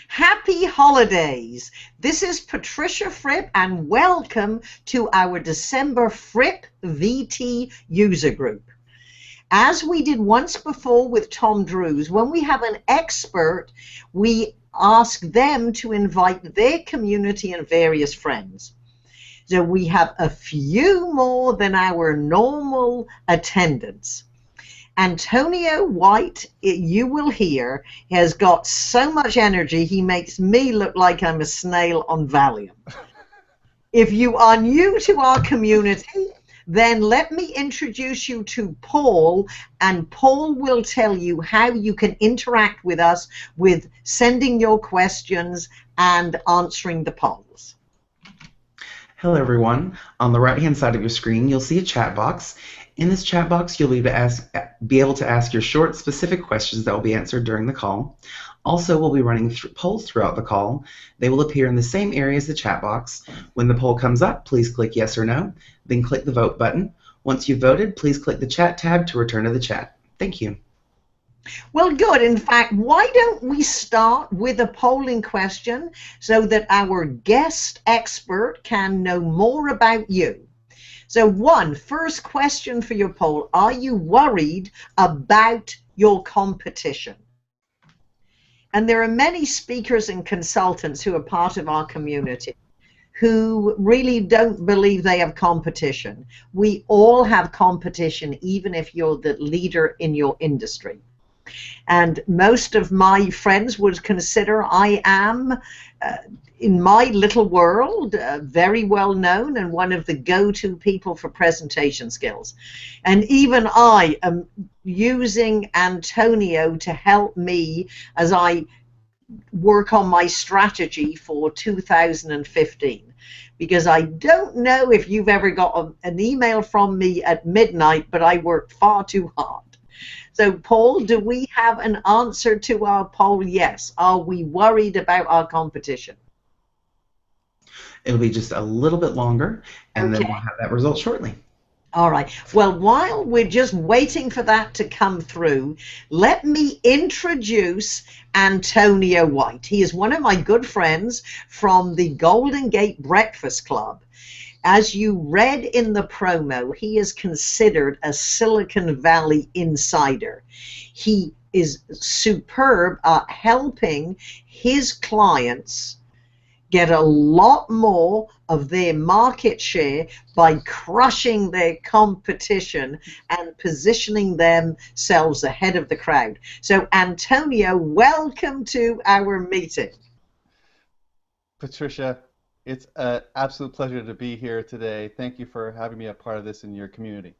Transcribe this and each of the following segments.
Happy holidays. This is Patricia Fripp and welcome to our December Fripp VT user group. As we did once before with Tom Drews, when we have an expert, we ask them to invite their community and various friends. So we have a few more than our normal attendance. Antonio White, you will hear, has got so much energy, he makes me look like I'm a snail on Valium. If you are new to our community, then let me introduce you to Paul, and Paul will tell you how you can interact with us with sending your questions and answering the polls. Hello everyone. On the right-hand side of your screen, you'll see a chat box. In this chat box, you'll be able to ask your short, specific questions that will be answered during the call. Also, we'll be running polls throughout the call. They will appear in the same area as the chat box. When the poll comes up, please click yes or no, then click the vote button. Once you've voted, please click the chat tab to return to the chat. Thank you. Well, good. In fact, why don't we start with a polling question so that our guest expert can know more about you? So first question for your poll. Are you worried about your competition? And there are many speakers and consultants who are part of our community who really don't believe they have competition. We all have competition, even if you're the leader in your industry. And most of my friends would consider I am, in my little world, very well known and one of the go-to people for presentation skills. And even I am using Antonio to help me as I work on my strategy for 2015. Because I don't know if you've ever got an email from me at midnight, but I worked far too hard. So, Paul, do we have an answer to our poll? Yes. Are we worried about our competition? It'll be just a little bit longer, and then we'll have that result shortly. All right. Well, while we're just waiting for that to come through, let me introduce Antonio White. He is one of my good friends from the Golden Gate Breakfast Club. As you read in the promo, he is considered a Silicon Valley insider. He is superb at helping his clients get a lot more of their market share by crushing their competition and positioning themselves ahead of the crowd. So, Antonio, welcome to our meeting. Patricia, it's an absolute pleasure to be here today. Thank you for having me a part of this in your community.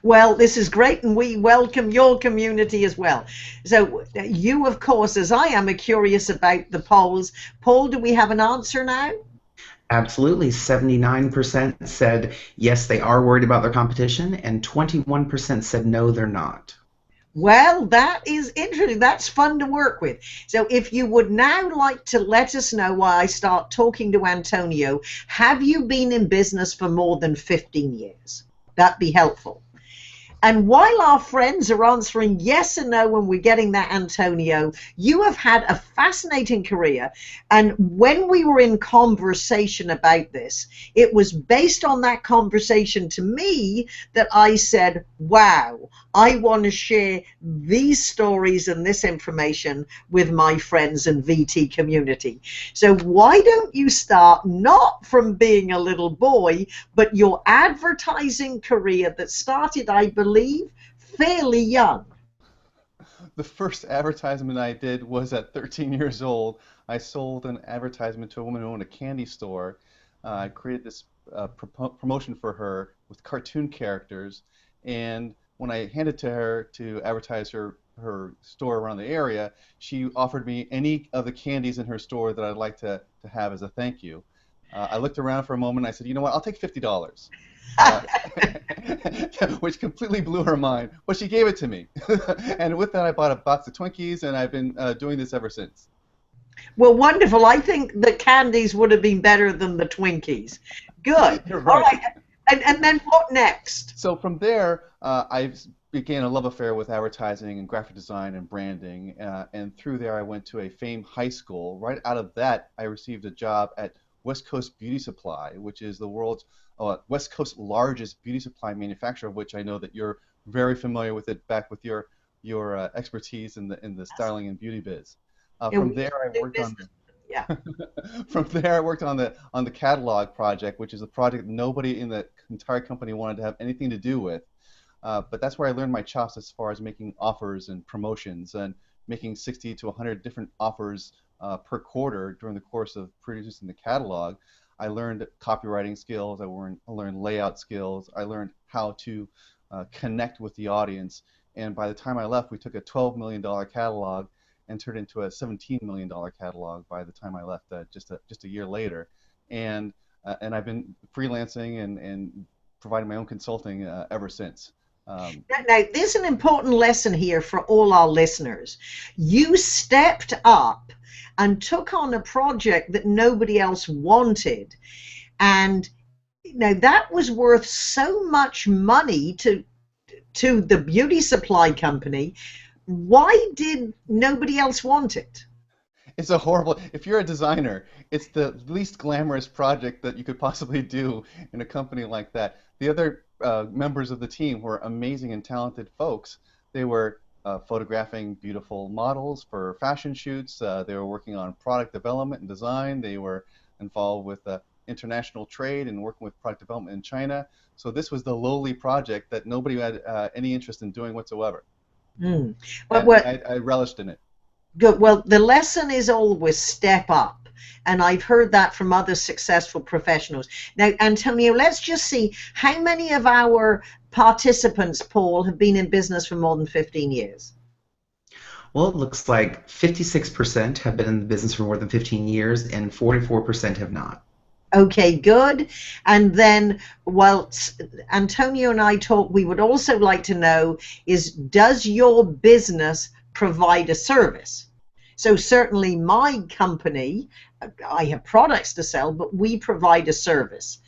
Well, this is great, and we welcome your community as well. So you, of course, as I am, are curious about the polls. Paul, do we have an answer now? Absolutely. 79% said yes, they are worried about their competition, and 21% said no, they're not. Well, that is interesting. That's fun to work with. So if you would now like to let us know while I start talking to Antonio, have you been in business for more than 15 years? That'd be helpful. And while our friends are answering yes and no when we're getting that, Antonio, you have had a fascinating career. And when we were in conversation about this, it was based on that conversation to me that I said, wow, I want to share these stories and this information with my friends and VT community. So why don't you start not from being a little boy, but your advertising career that started, I believe, fairly young. The first advertisement I did was at 13 years old. I sold an advertisement to a woman who owned a candy store. I created this promotion for her with cartoon characters, and when I handed it to her to advertise her store around the area, she offered me any of the candies in her store that I'd like to have as a thank you. I looked around for a moment, and I said, you know what, I'll take $50. Which completely blew her mind, but she gave it to me. And with that, I bought a box of Twinkies, and I've been doing this ever since. Well, wonderful. I think the candies would have been better than the Twinkies. Good. You're right. All right. And then what next? So from there, I began a love affair with advertising and graphic design and branding. And through there, I went to a famed high school. Right out of that, I received a job at West Coast Beauty Supply, which is the world's West Coast largest beauty supply manufacturer, of which I know that you're very familiar with it, back with your expertise in the styling and beauty biz. Yeah, From we there, I do worked on business. Yeah. From there, I worked on the catalog project, which is a project nobody in the entire company wanted to have anything to do with. But that's where I learned my chops as far as making offers and promotions and making 60 to 100 different offers per quarter during the course of producing the catalog. I learned copywriting skills. I learned layout skills. I learned how to connect with the audience. And by the time I left, we took a $12 million catalog and turned it into a $17 million catalog by the time I left, just a year later. And I've been freelancing and providing my own consulting ever since. Now, there's an important lesson here for all our listeners. You stepped up and took on a project that nobody else wanted. And that was worth so much money to the beauty supply company. Why did nobody else want it? It's a horrible, if you're a designer, it's the least glamorous project that you could possibly do in a company like that. The other members of the team were amazing and talented folks. They were photographing beautiful models for fashion shoots. They were working on product development and design. They were involved with international trade and working with product development in China. So this was the lowly project that nobody had any interest in doing whatsoever. Mm. And Well, I relished in it. good. Well, the lesson is always step up. And I've heard that from other successful professionals. Now, Antonio, let's just see how many of our participants, Paul, have been in business for more than 15 years. Well, it looks like 56% have been in the business for more than 15 years and 44% have not. Okay, good. And then, while Antonio and I talk, we would also like to know is, does your business provide a service? So certainly my company, I have products to sell, but we provide a service.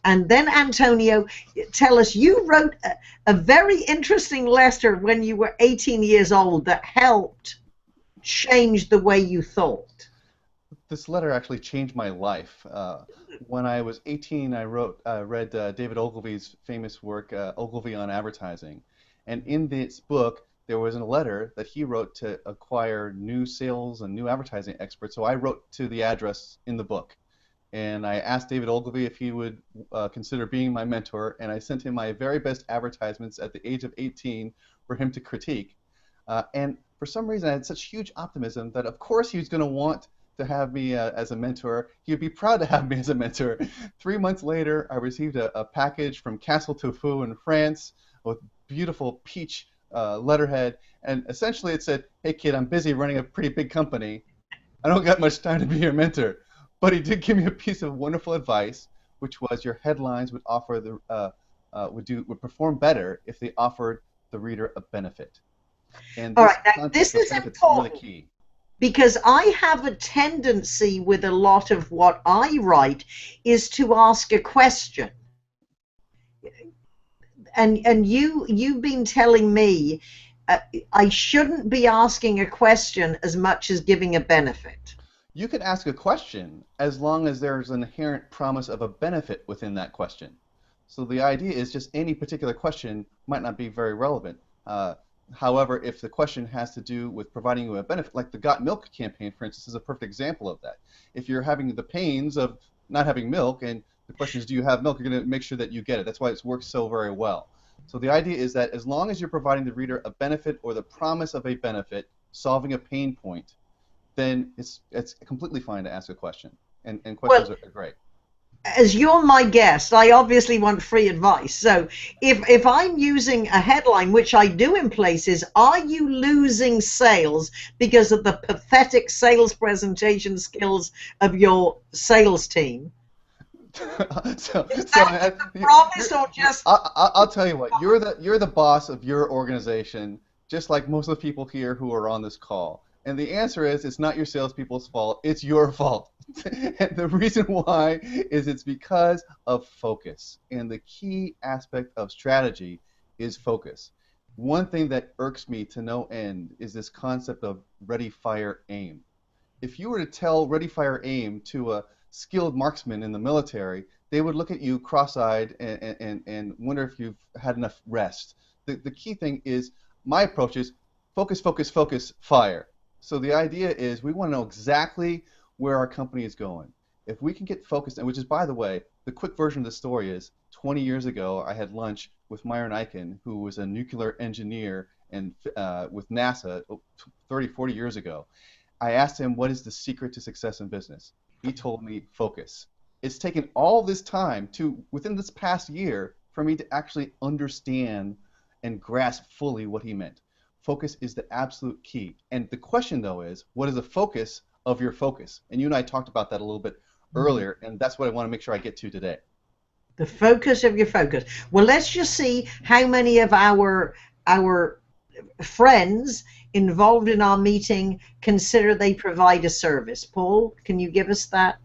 And then, Antonio, tell us, you wrote a very interesting letter when you were 18 years old that helped change the way you thought. This letter actually changed my life. When I was 18, I read David Ogilvy's famous work, Ogilvy on Advertising. And in this book, there was a letter that he wrote to acquire new sales and new advertising experts. So I wrote to the address in the book. And I asked David Ogilvy if he would consider being my mentor. And I sent him my very best advertisements at the age of 18 for him to critique. And for some reason, I had such huge optimism that, of course, he was going to want to have me as a mentor. He would be proud to have me as a mentor. 3 months later, I received a package from Castle Tofu in France with beautiful peach letterhead, and essentially it said, "Hey kid, I'm busy running a pretty big company. I don't got much time to be your mentor." But he did give me a piece of wonderful advice, which was your headlines would offer would perform better if they offered the reader a benefit. And All this right, now concept this of is benefits important. really key. Because I have a tendency with a lot of what I write is to ask a question. And you've been telling me I shouldn't be asking a question as much as giving a benefit. You could ask a question as long as there's an inherent promise of a benefit within that question. So the idea is just any particular question might not be very relevant. However, if the question has to do with providing you a benefit, like the Got Milk campaign, for instance, is a perfect example of that. If you're having the pains of not having milk, and the question is, do you have milk, you're going to make sure that you get it. That's why it works so very well. So the idea is that as long as you're providing the reader a benefit or the promise of a benefit, solving a pain point, then it's completely fine to ask a question. And questions are great. As you're my guest, I obviously want free advice. So if I'm using a headline, which I do in places, are you losing sales because of the pathetic sales presentation skills of your sales team? Promise or just? I'll tell you what. You're the boss of your organization, just like most of the people here who are on this call. And the answer is it's not your salespeople's fault. It's your fault. And the reason why is it's because of focus. And the key aspect of strategy is focus. One thing that irks me to no end is this concept of ready, fire, aim. If you were to tell ready, fire, aim to a skilled marksman in the military, they would look at you cross-eyed and wonder if you've had enough rest. The key thing is, my approach is focus, focus, focus, fire. So the idea is we want to know exactly where our company is going. If we can get focused, and which is, by the way, the quick version of the story is 20 years ago I had lunch with Myron Eichen, who was a nuclear engineer and with NASA 30, 40 years ago. I asked him, what is the secret to success in business? He told me, focus. It's taken all this time within this past year, for me to actually understand and grasp fully what he meant. Focus is the absolute key. And the question, though, is what is the focus of your focus? And you and I talked about that a little bit earlier, and that's what I want to make sure I get to today. The focus of your focus. Well, let's just see how many of our friends involved in our meeting consider they provide a service. Paul, can you give us that?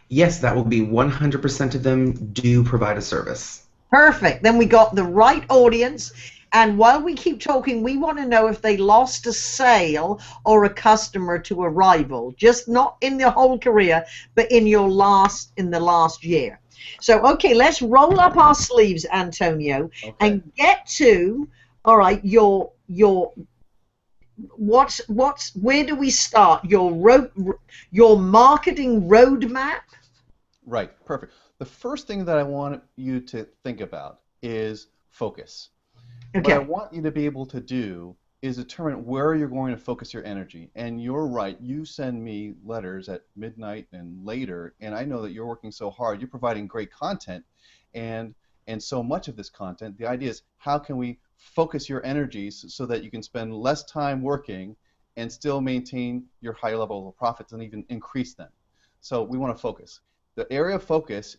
Yes, that will be 100% of them do provide a service. Perfect. Then we got the right audience. And while we keep talking, we want to know if they lost a sale or a customer to a rival, just not in their whole career, but in the last year. So, okay, let's roll up our sleeves, Antonio, and get to, all right, where do we start? Your marketing roadmap? Right, perfect. The first thing that I want you to think about is focus. Okay. What I want you to be able to do is determine where you're going to focus your energy. And you're right, you send me letters at midnight and later, and I know that you're working so hard, you're providing great content, and so much of this content, the idea is how can we focus your energies so that you can spend less time working and still maintain your high level of profits and even increase them. So we want to focus. The area of focus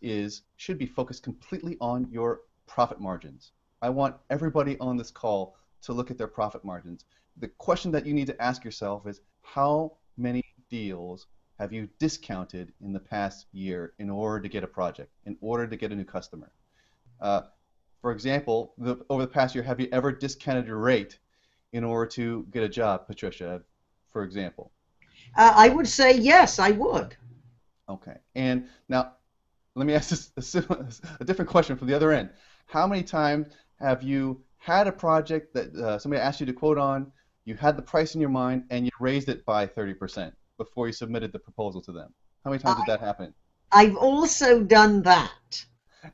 should be focused completely on your profit margins. I want everybody on this call to look at their profit margins. The question that you need to ask yourself is, how many deals have you discounted in the past year in order to get a project, in order to get a new customer? For example, over the past year, have you ever discounted your rate in order to get a job, Patricia, for example? I would say yes, I would. Okay. And now, let me ask this, a different question from the other end. How many times have you had a project that somebody asked you to quote on, you had the price in your mind, and you raised it by 30% before you submitted the proposal to them? How many times did that happen? I've also done that.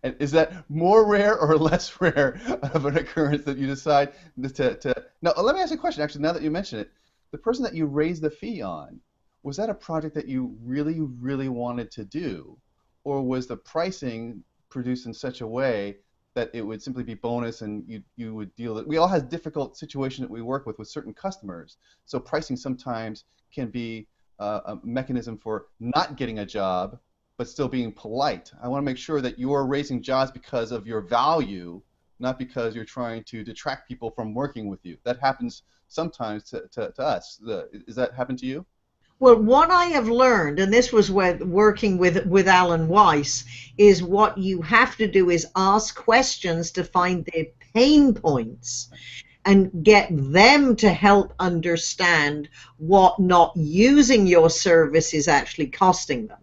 And is that more rare or less rare of an occurrence that you decide to... Now, let me ask you a question, actually, now that you mention it. The person that you raised the fee on, was that a project that you really, really wanted to do? Or was the pricing produced in such a way that it would simply be bonus and you would deal with it? We all have difficult situations that we work with certain customers. So pricing sometimes can be a mechanism for not getting a job, but still being polite. I want to make sure that you're raising jobs because of your value, not because you're trying to detract people from working with you. That happens sometimes to us. Does that happen to you? Well, what I have learned, and this was working with Alan Weiss, is what you have to do is ask questions to find their pain points and get them to help understand what not using your service is actually costing them.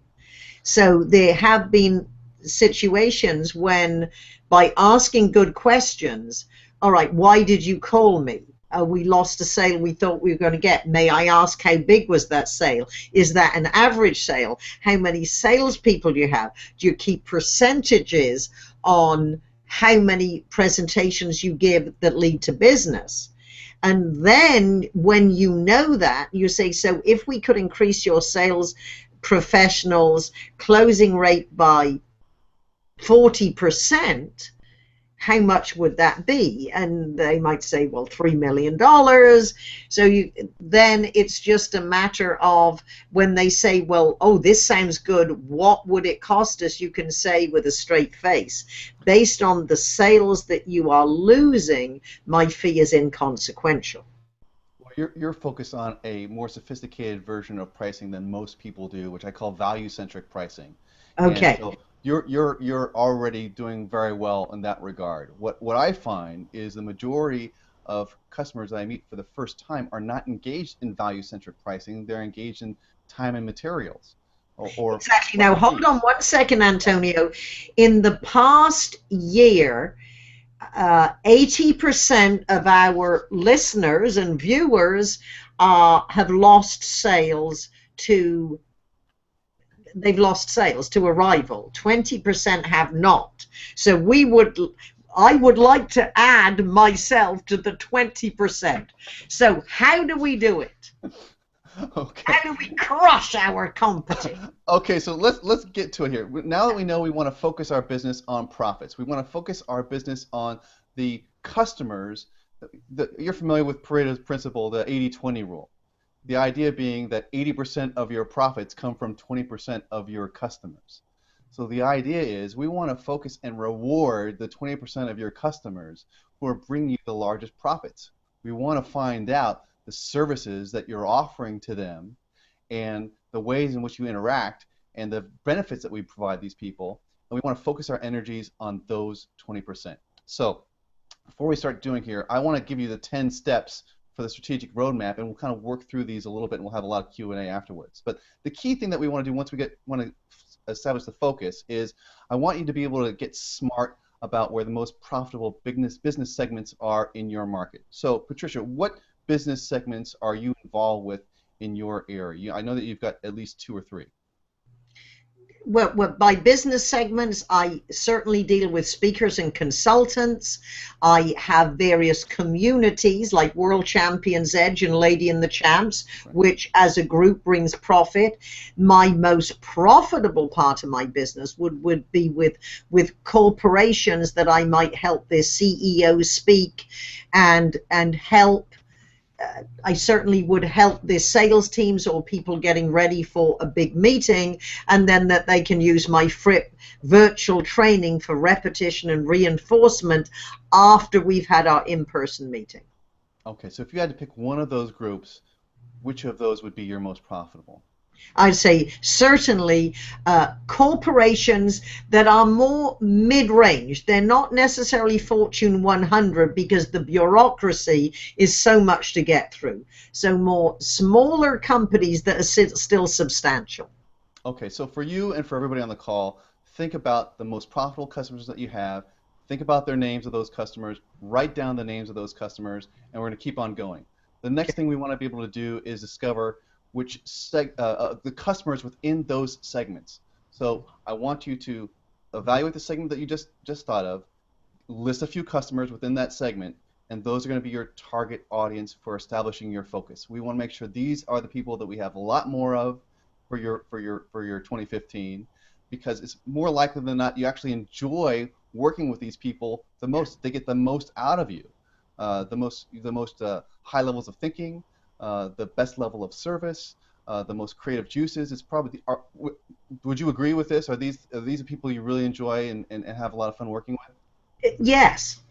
So there have been situations when, by asking good questions, all right, why did you call me? We lost a sale we thought we were going to get. May I ask how big was that sale? Is that an average sale? How many salespeople do you have? Do you keep percentages on how many presentations you give that lead to business? And then when you know that, you say, so if we could increase your sales professionals' closing rate by 40%, how much would that be? And they might say, well, $3 million. So then it's just a matter of when they say, well, oh, this sounds good, what would it cost us? You can say with a straight face, based on the sales that you are losing, my fee is inconsequential. You're focused on a more sophisticated version of pricing than most people do, which I call value-centric pricing. And Okay. so you're already doing very well in that regard. What I find is the majority of customers that I meet for the first time are not engaged in value-centric pricing. They're engaged in time and materials or Exactly. what Now, you hold need. on 1 second, Antonio. In the past year, 80% of our listeners and viewers have lost sales to they've lost sales to a rival. 20% have not. So I would like to add myself to the 20%. So how do we do it? Okay. How do we crush our competition? Okay, so let's get to it here. Now that we know we want to focus our business on profits, we want to focus our business on the customers. You're familiar with Pareto's principle, the 80-20 rule. The idea being that 80% of your profits come from 20% of your customers. So the idea is we want to focus and reward the 20% of your customers who are bringing you the largest profits. We want to find out the services that you're offering to them and the ways in which you interact and the benefits that we provide these people. And we want to focus our energies on those 20%. So before we start doing here, I want to give you the 10 steps for the strategic roadmap, and we'll kind of work through these a little bit, and we'll have a lot of Q&A afterwards. But the key thing that we want to do once we want to establish the focus is I want you to be able to get smart about where the most profitable business segments are in your market. So, Patricia, what business segments are you involved with in your area? I know that you've got at least 2 or 3. Well, by business segments, I certainly deal with speakers and consultants. I have various communities like World Champions Edge and Lady and the Champs, which as a group brings profit. My most profitable part of my business would be with corporations that I might help their CEOs speak and help. I certainly would help their sales teams or people getting ready for a big meeting, and then that they can use my Fripp virtual training for repetition and reinforcement after we've had our in-person meeting. Okay, so if you had to pick one of those groups, which of those would be your most profitable? I'd say certainly corporations that are more mid-range. They're not necessarily Fortune 100 because the bureaucracy is so much to get through. So more smaller companies that are still substantial. Okay, so for you and for everybody on the call, think about the most profitable customers that you have. Think about their names of those customers. Write down the names of those customers, and we're going to keep on going. The next thing we want to be able to do is discover which the customers within those segments. So I want you to evaluate the segment that you just thought of, list a few customers within that segment, and those are going to be your target audience for establishing your focus. We want to make sure these are the people that we have a lot more of for your 2015, because it's more likely than not you actually enjoy working with these people the most. They get the most out of you, the most high levels of thinking, the best level of service, the most creative juices. It's probably would you agree with this? Are these the people you really enjoy and have a lot of fun working with? Yes,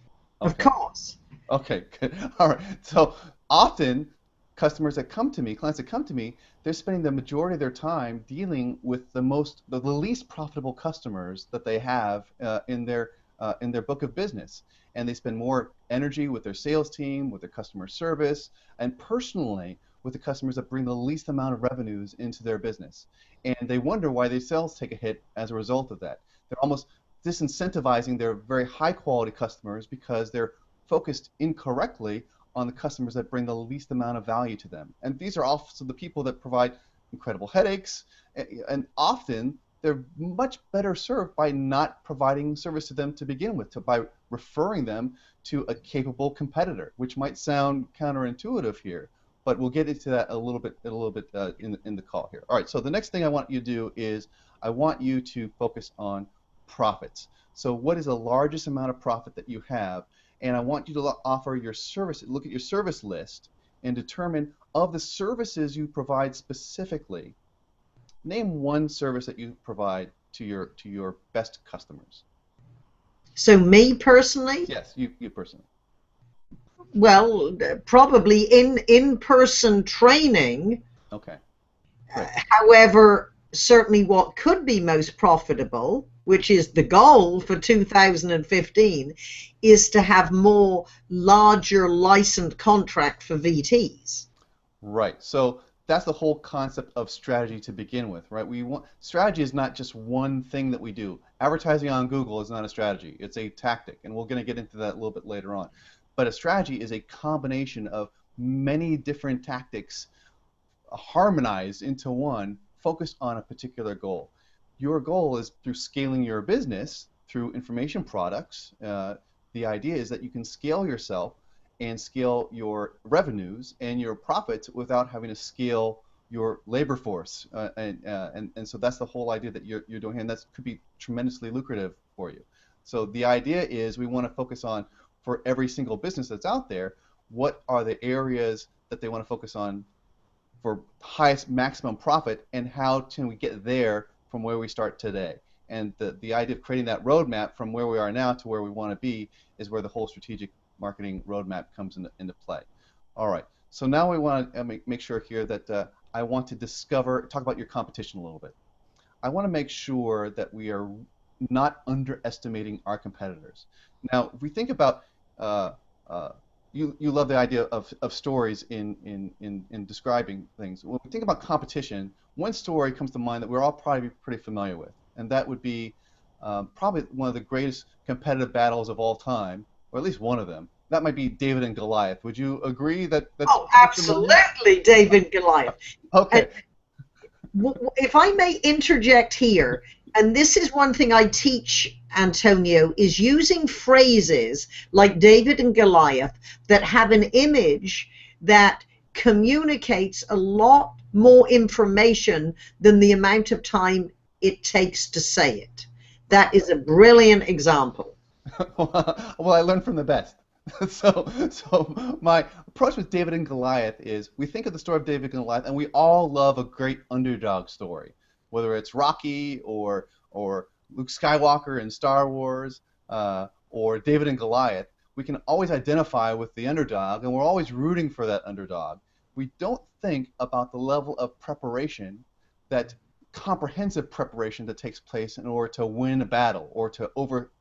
of Okay. course. Okay, good. All right. So often customers that come to me, clients that come to me, they're spending the majority of their time dealing with the least profitable customers that they have in their book of business. And they spend more energy with their sales team, with their customer service, and personally with the customers that bring the least amount of revenues into their business. And they wonder why their sales take a hit as a result of that. They're almost disincentivizing their very high quality customers because they're focused incorrectly on the customers that bring the least amount of value to them. And these are also the people that provide incredible headaches, and often they're much better served by not providing service to them to begin with, by referring them to a capable competitor, which might sound counterintuitive here, but we'll get into that a little bit in the call here. All right, so the next thing I want you to do is I want you to focus on profits. So what is the largest amount of profit that you have? And I want you to offer your service, look at your service list and determine of the services you provide specifically, name one service that you provide to your best customers. So me personally? Yes, you personally. Well, probably in-person training. Okay, great. However, certainly what could be most profitable, which is the goal for 2015, is to have more larger licensed contract for VTs. Right. So that's the whole concept of strategy to begin with, right? We want strategy is not just one thing that we do. Advertising on Google is not a strategy. It's a tactic, and we're going to get into that a little bit later on. But a strategy is a combination of many different tactics harmonized into one, focused on a particular goal. Your goal is through scaling your business through information products. The idea is that you can scale yourself and scale your revenues and your profits without having to scale your labor force. And so that's the whole idea that you're doing here, and that could be tremendously lucrative for you. So the idea is we want to focus on, for every single business that's out there, what are the areas that they want to focus on for highest maximum profit, and how can we get there from where we start today. And the idea of creating that roadmap from where we are now to where we want to be is where the whole strategic marketing roadmap comes into play. All right, so now we want to make sure here that I want to talk about your competition a little bit. I want to make sure that we are not underestimating our competitors. Now, if we think about you love the idea of stories in describing things. When we think about competition, one story comes to mind that we're all probably pretty familiar with, and that would be probably one of the greatest competitive battles of all time, or at least one of them. That might be David and Goliath. Would you agree that that's Oh, pretty familiar? absolutely, David Goliath. Okay. If I may interject here, and this is one thing I teach, Antonio, is using phrases like David and Goliath that have an image that communicates a lot more information than the amount of time it takes to say it. That is a brilliant example. Well, I learned from the best. So my approach with David and Goliath is we think of the story of David and Goliath, and we all love a great underdog story, whether it's Rocky or Luke Skywalker in Star Wars, or David and Goliath. We can always identify with the underdog, and we're always rooting for that underdog. We don't think about the level of preparation, that comprehensive preparation that takes place in order to win a battle or to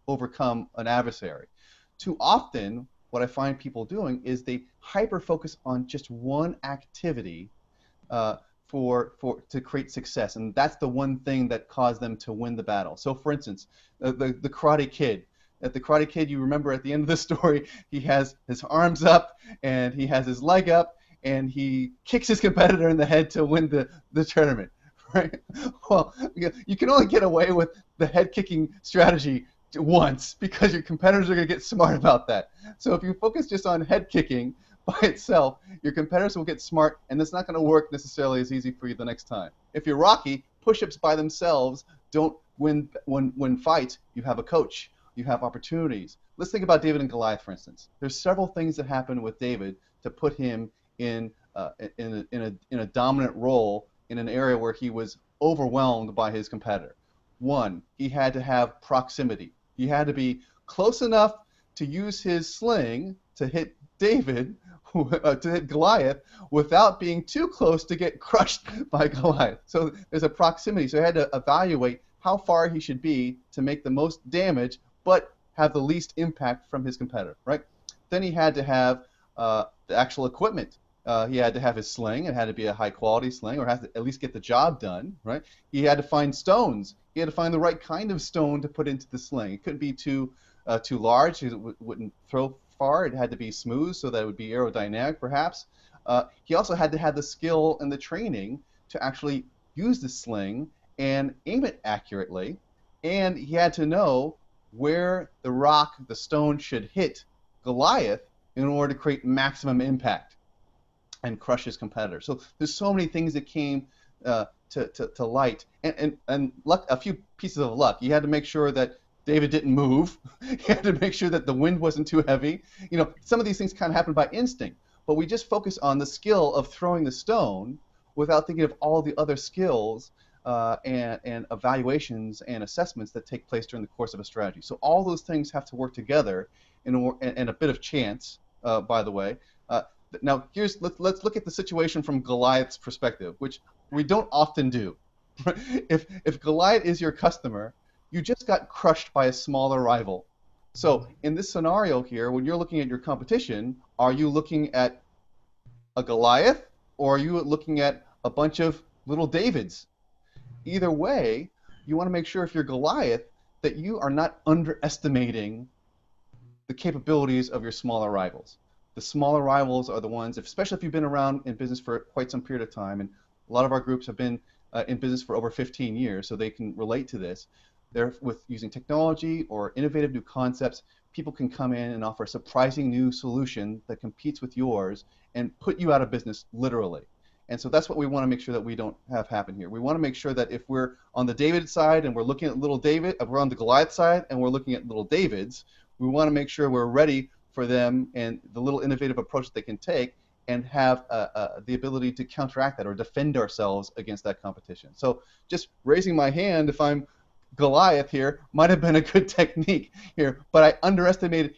overcome an adversary. Too often, what I find people doing is they hyper focus on just one activity to create success, and that's the one thing that caused them to win the battle. So, for instance, the Karate Kid. At the Karate Kid, you remember at the end of the story, he has his arms up and he has his leg up, and he kicks his competitor in the head to win the tournament. Right? Well, you can only get away with the head kicking strategy once, because your competitors are going to get smart about that. So if you focus just on head kicking by itself, your competitors will get smart, and it's not going to work necessarily as easy for you the next time. If you're Rocky, push-ups by themselves don't win fights. You have a coach. You have opportunities. Let's think about David and Goliath, for instance. There's several things that happened with David to put him in a dominant role in an area where he was overwhelmed by his competitor. One, he had to have proximity. He had to be close enough to use his sling to hit David, to hit Goliath, without being too close to get crushed by Goliath. So there's a proximity. So he had to evaluate how far he should be to make the most damage, but have the least impact from his competitor, right? Then he had to have the actual equipment. He had to have his sling. It had to be a high-quality sling, or have to at least get the job done, right? He had to find stones. He had to find the right kind of stone to put into the sling. It couldn't be too large, because it wouldn't throw far. It had to be smooth so that it would be aerodynamic, perhaps. He also had to have the skill and the training to actually use the sling and aim it accurately. And he had to know where the stone should hit Goliath in order to create maximum impact and crush his competitor. So there's so many things that came to light, and luck, a few pieces of luck. You had to make sure that David didn't move. You had to make sure that the wind wasn't too heavy. You know, some of these things kind of happen by instinct, but we just focus on the skill of throwing the stone without thinking of all the other skills and evaluations and assessments that take place during the course of a strategy. So all those things have to work together, and a bit of chance, by the way. Now, let's look at the situation from Goliath's perspective, which we don't often do. If Goliath is your customer, you just got crushed by a smaller rival. So in this scenario here, when you're looking at your competition, are you looking at a Goliath or are you looking at a bunch of little Davids? Either way, you want to make sure if you're Goliath that you are not underestimating the capabilities of your smaller rivals. The smaller rivals are the ones, especially if you've been around in business for quite some period of time, and a lot of our groups have been in business for over 15 years, so they can relate to this. They're with using technology or innovative new concepts, people can come in and offer a surprising new solution that competes with yours and put you out of business literally. And so that's what we want to make sure that we don't have happen here. We want to make sure that if we're on the David side and we're looking at little David, if we're on the Goliath side and we're looking at little Davids, we want to make sure we're ready for them and the little innovative approach that they can take and have the ability to counteract that or defend ourselves against that competition. So just raising my hand if I'm Goliath here might have been a good technique here, but he underestimated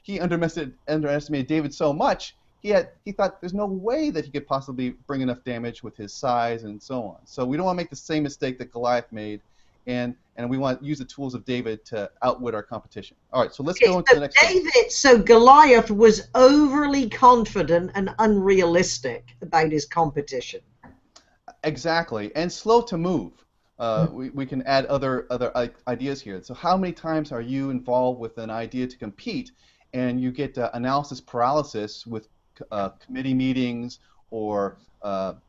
David so much, he thought there's no way that he could possibly bring enough damage with his size and so on. So we don't want to make the same mistake that Goliath made, and we want to use the tools of David to outwit our competition. All right, so let's go into the next one. So Goliath was overly confident and unrealistic about his competition. Exactly, and slow to move. We can add other ideas here. So how many times are you involved with an idea to compete and you get analysis paralysis with committee meetings or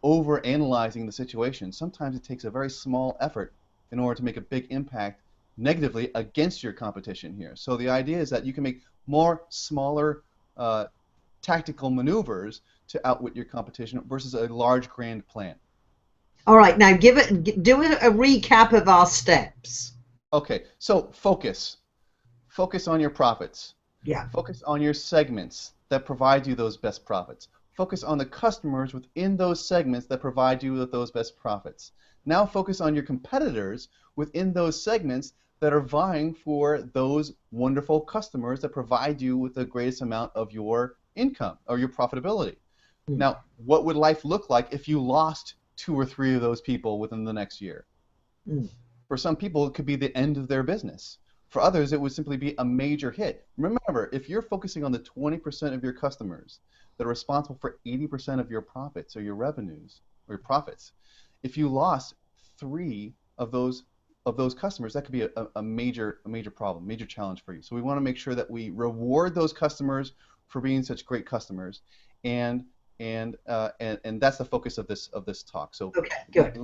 over-analyzing the situation? Sometimes it takes a very small effort in order to make a big impact negatively against your competition here. So the idea is that you can make more smaller tactical maneuvers to outwit your competition versus a large grand plan. All right, now do a recap of our steps. Okay, so focus. Focus on your profits. Yeah. Focus on your segments that provide you those best profits. Focus on the customers within those segments that provide you with those best profits. Now focus on your competitors within those segments that are vying for those wonderful customers that provide you with the greatest amount of your income or your profitability. Now, what would life look like if you lost 2 or 3 of those people within the next year? For some people, it could be the end of their business. For others, it would simply be a major hit. Remember, if you're focusing on the 20% of your customers that are responsible for 80% of your profits or your revenues or your profits, if you lost 3 of those customers, that could be a major problem, major challenge for you. So we want to make sure that we reward those customers for being such great customers, and that's the focus of this talk. So okay, good.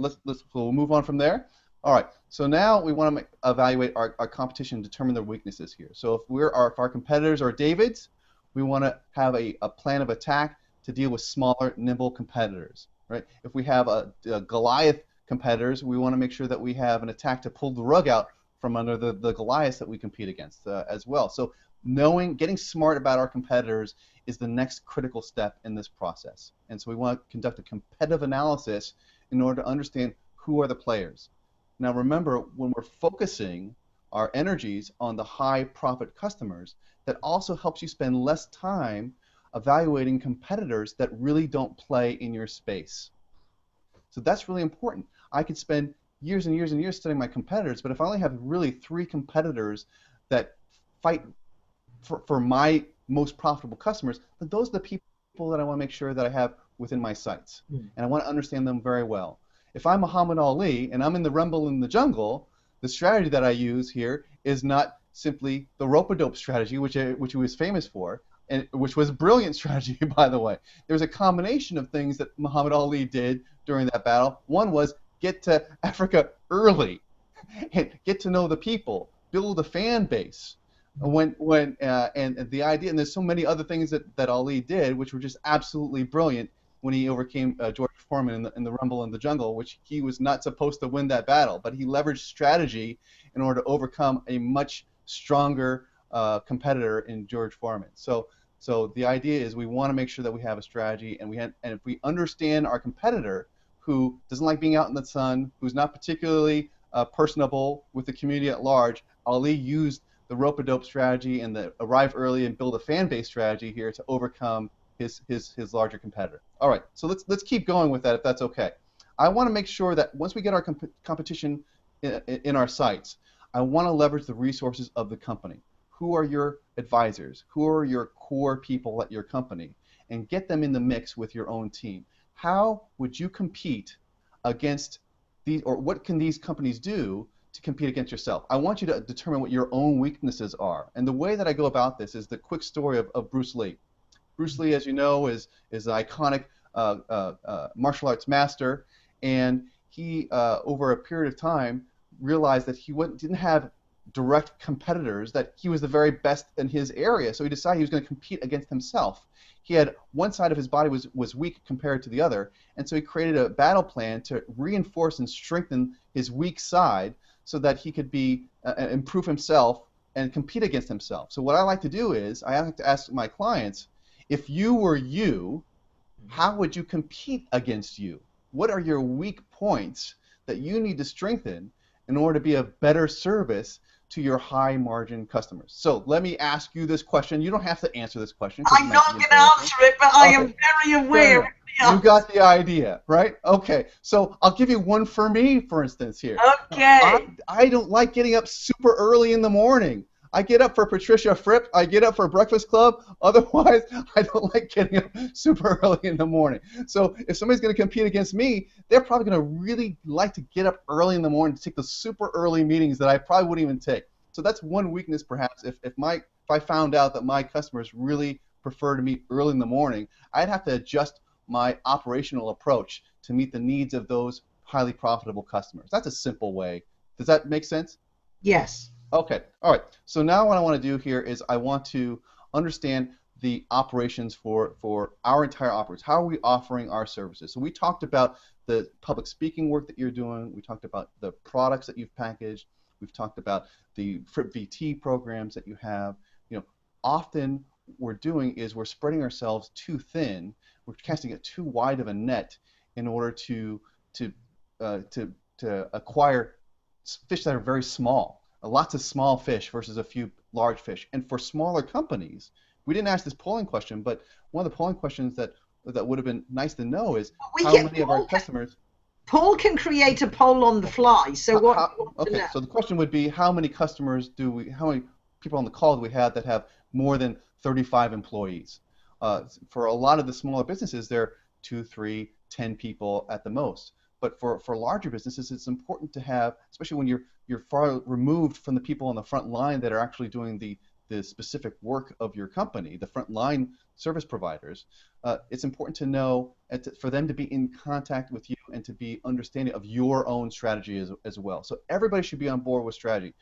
We'll move on from there. All right. So now we want to evaluate our competition and determine their weaknesses here. So if our competitors are Davids, we want to have a plan of attack to deal with smaller, nimble competitors. Right? If we have a Goliath competitors, we want to make sure that we have an attack to pull the rug out from under the Goliaths that we compete against as well. So getting smart about our competitors is the next critical step in this process. And so we want to conduct a competitive analysis in order to understand who are the players. Now remember, when we're focusing our energies on the high profit customers, that also helps you spend less time evaluating competitors that really don't play in your space. So that's really important. I could spend years and years and years studying my competitors, but if I only have really 3 competitors that fight for my most profitable customers, then those are the people that I want to make sure that I have within my sights. And I want to understand them very well. If I'm Muhammad Ali and I'm in the rumble in the jungle, the strategy that I use here is not simply the rope-a-dope strategy, which he was famous for, and which was a brilliant strategy, by the way. There was a combination of things that Muhammad Ali did during that battle. One was get to Africa early, and get to know the people, build a fan base. And the idea, and there's so many other things that Ali did, which were just absolutely brilliant when he overcame George Foreman in the Rumble in the Jungle, which he was not supposed to win that battle, but he leveraged strategy in order to overcome a much stronger competitor in George Foreman. So the idea is we want to make sure that we have a strategy, and if we understand our competitor who doesn't like being out in the sun, who's not particularly personable with the community at large, Ali used the rope-a-dope strategy and the arrive early and build a fan base strategy here to overcome his larger competitor. All right, so let's keep going with that if that's okay. I want to make sure that once we get our competition in our sights, I want to leverage the resources of the company. Who are your advisors? Who are your core people at your company? And get them in the mix with your own team. How would you compete against these, or what can these companies do to compete against yourself? I want you to determine what your own weaknesses are. And the way that I go about this is the quick story of Bruce Lee. Bruce Lee, as you know, is an iconic martial arts master, and he, over a period of time, realized that he didn't have direct competitors, that he was the very best in his area, so he decided he was going to compete against himself. He had one side of his body was weak compared to the other, and so he created a battle plan to reinforce and strengthen his weak side so that he could improve himself and compete against himself. So what I like to do is I like to ask my clients, if you were you, how would you compete against you? What are your weak points that you need to strengthen in order to be a better service to your high margin customers? So let me ask you this question. You don't have to answer this question. I'm not going to answer it, but I am very aware. You got the idea, right? Okay, so I'll give you one for me, for instance, here. Okay. I don't like getting up super early in the morning. I get up for Patricia Fripp. I get up for Breakfast Club. Otherwise, I don't like getting up super early in the morning. So if somebody's going to compete against me, they're probably going to really like to get up early in the morning to take the super early meetings that I probably wouldn't even take. So that's one weakness, perhaps. If I found out that my customers really prefer to meet early in the morning, I'd have to adjust my operational approach to meet the needs of those highly profitable customers. That's a simple way. Does that make sense? Yes. Okay, all right. So now what I want to do here is I want to understand the operations for our entire operations. How are we offering our services? So we talked about the public speaking work that you're doing. We talked about the products that you've packaged. We've talked about the Fripp VT programs that you have. Often what we're doing is we're spreading ourselves too thin. We're casting it too wide of a net in order to acquire fish that are very small. Lots of small fish versus a few large fish. And for smaller companies, we didn't ask this polling question, but one of the polling questions that would have been nice to know is how many of our customers. Paul can create a poll on the fly. So okay, so the question would be, how many customers how many people on the call do we have that have more than 35 employees? For a lot of the smaller businesses, they're 2, 3, 10 people at the most. But for larger businesses, it's important to have, especially when you're far removed from the people on the front line that are actually doing the specific work of your company, the front line service providers. It's important to know for them to be in contact with you and to be understanding of your own strategy as well. So everybody should be on board with strategy.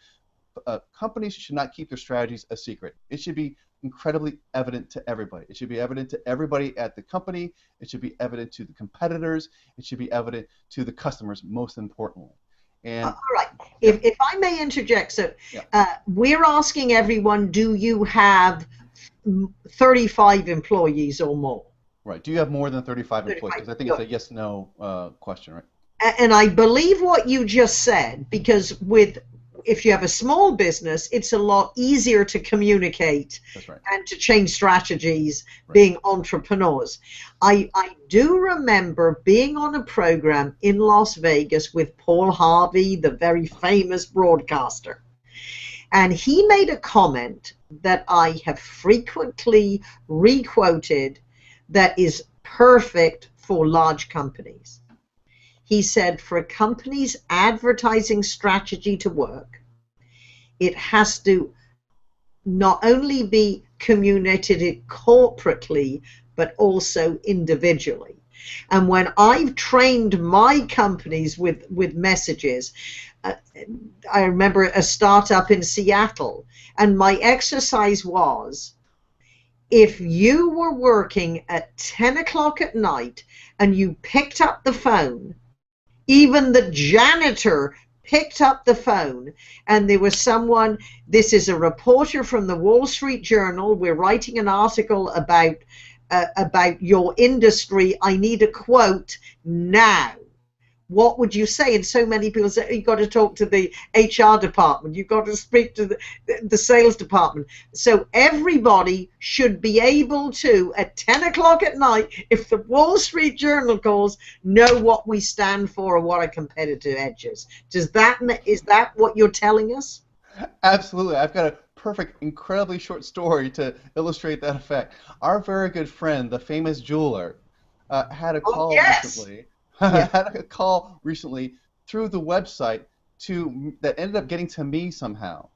Companies should not keep their strategies a secret. It should be incredibly evident to everybody. It should be evident to everybody at the company. It should be evident to the competitors. It should be evident to the customers, most importantly. And all right. If I may interject, so we're asking everyone, do you have 35 employees or more? Right. Do you have more than 35 employees? Because I think it's a yes/no question, right? And I believe what you just said, because if you have a small business, it's a lot easier to communicate and to change strategies being entrepreneurs. I do remember being on a program in Las Vegas with Paul Harvey, the very famous broadcaster. And he made a comment that I have frequently requoted that is perfect for large companies. He said, for a company's advertising strategy to work, it has to not only be communicated corporately, but also individually. And when I've trained my companies with messages, I remember a startup in Seattle, and my exercise was, if you were working at 10 o'clock at night and you picked up the phone, even the janitor picked up the phone, and there was someone, this is a reporter from the Wall Street Journal, we're writing an article about your industry, I need a quote now. what would you say? And so many people say, you've got to talk to the HR department, you've got to speak to the sales department. So everybody should be able to, at 10 o'clock at night, if the Wall Street Journal calls, know what we stand for or what our competitive edge is. Is that what you're telling us? Absolutely. I've got a perfect, incredibly short story to illustrate that effect. Our very good friend, the famous jeweler, had a Oh, call yes. recently, Yeah. had a call recently through the website that ended up getting to me somehow.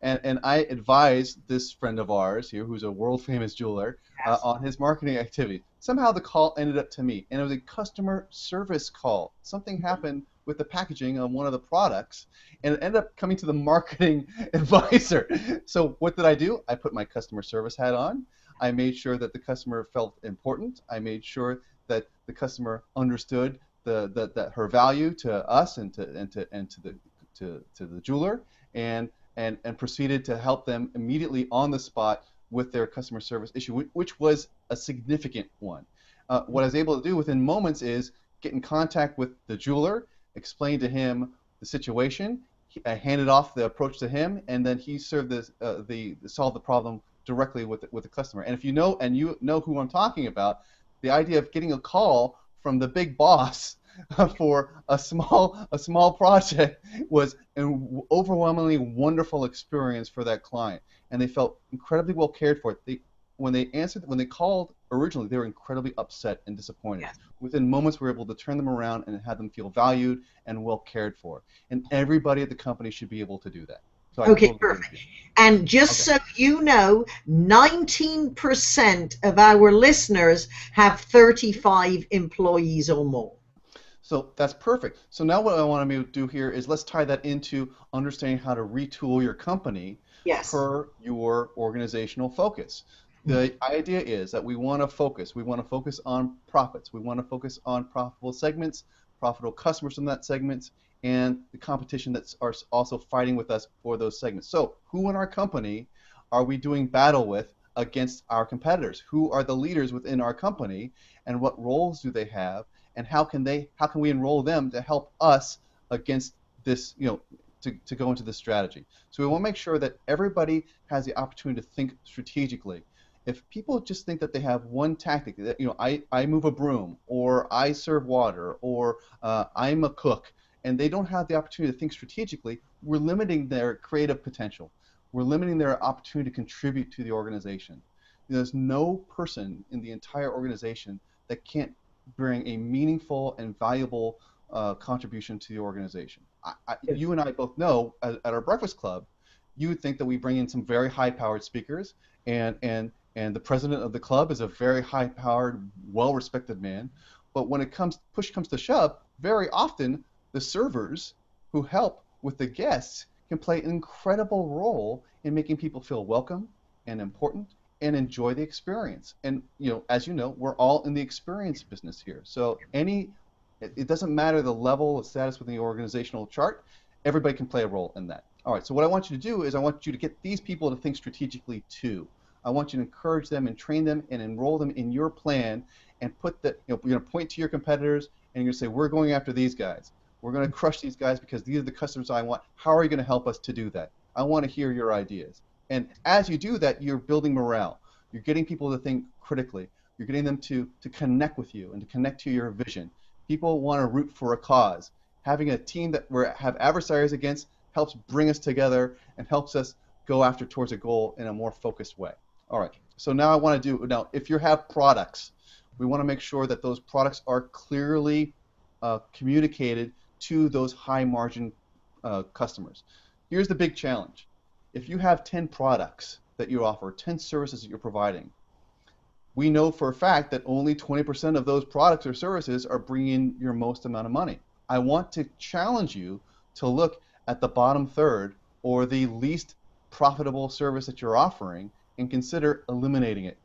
And I advised this friend of ours here, who's a world famous jeweler, Yes. on his marketing activity. Somehow the call ended up to me, and it was a customer service call. Something happened with the packaging on one of the products, and it ended up coming to the marketing advisor. So what did I do? I put my customer service hat on. I made sure that the customer felt important. I made sure that the customer understood that her value to us and to the jeweler, and proceeded to help them immediately on the spot with their customer service issue, which was a significant one. What I was able to do within moments is get in contact with the jeweler, explain to him the situation. I handed off the approach to him, and then he served solved the problem directly with the customer. And if you know who I'm talking about, the idea of getting a call from the big boss for a small project was an overwhelmingly wonderful experience for that client, and they felt incredibly well cared for. When they called originally, they were incredibly upset and disappointed. Yes. Within moments, we were able to turn them around and have them feel valued and well cared for. And everybody at the company should be able to do that. So I Okay, totally agree with perfect. you. And just Okay. so you know, 19% of our listeners have 35 employees or more. So that's perfect. So now what I want to do here is let's tie that into understanding how to retool your company Yes. per your organizational focus. The idea is that we want to focus. We want to focus on profits. We want to focus on profitable segments, profitable customers in that segments, and the competition that's are also fighting with us for those segments. So who in our company are we doing battle with against our competitors? Who are the leaders within our company, and what roles do they have? And how can we enroll them to help us against this, to go into this strategy. So we want to make sure that everybody has the opportunity to think strategically. If people just think that they have one tactic, that I move a broom, or I serve water, or I'm a cook, and they don't have the opportunity to think strategically, we're limiting their creative potential. We're limiting their opportunity to contribute to the organization. There's no person in the entire organization that can't bring a meaningful and valuable contribution to the organization. You and I both know at our Breakfast Club, you would think that we bring in some very high-powered speakers, and the president of the club is a very high-powered, well-respected man. But when push comes to shove, very often the servers who help with the guests can play an incredible role in making people feel welcome and important and enjoy the experience. And as you know, we're all in the experience business here. So it doesn't matter the level of status within the organizational chart. Everybody can play a role in that. All right. So what I want you to do is I want you to get these people to think strategically too. I want you to encourage them and train them and enroll them in your plan, and you're going to point to your competitors and you're going to say, we're going after these guys. We're going to crush these guys because these are the customers I want. How are you going to help us to do that? I want to hear your ideas. And as you do that, you're building morale. You're getting people to think critically. You're getting them to connect with you and to connect to your vision. People want to root for a cause. Having a team that we have adversaries against helps bring us together and helps us go after towards a goal in a more focused way. All right. So now if you have products, we want to make sure that those products are clearly communicated to those high margin customers. Here's the big challenge. If you have 10 products that you offer, 10 services that you're providing, we know for a fact that only 20% of those products or services are bringing your most amount of money. I want to challenge you to look at the bottom third, or the least profitable service that you're offering, and consider eliminating it.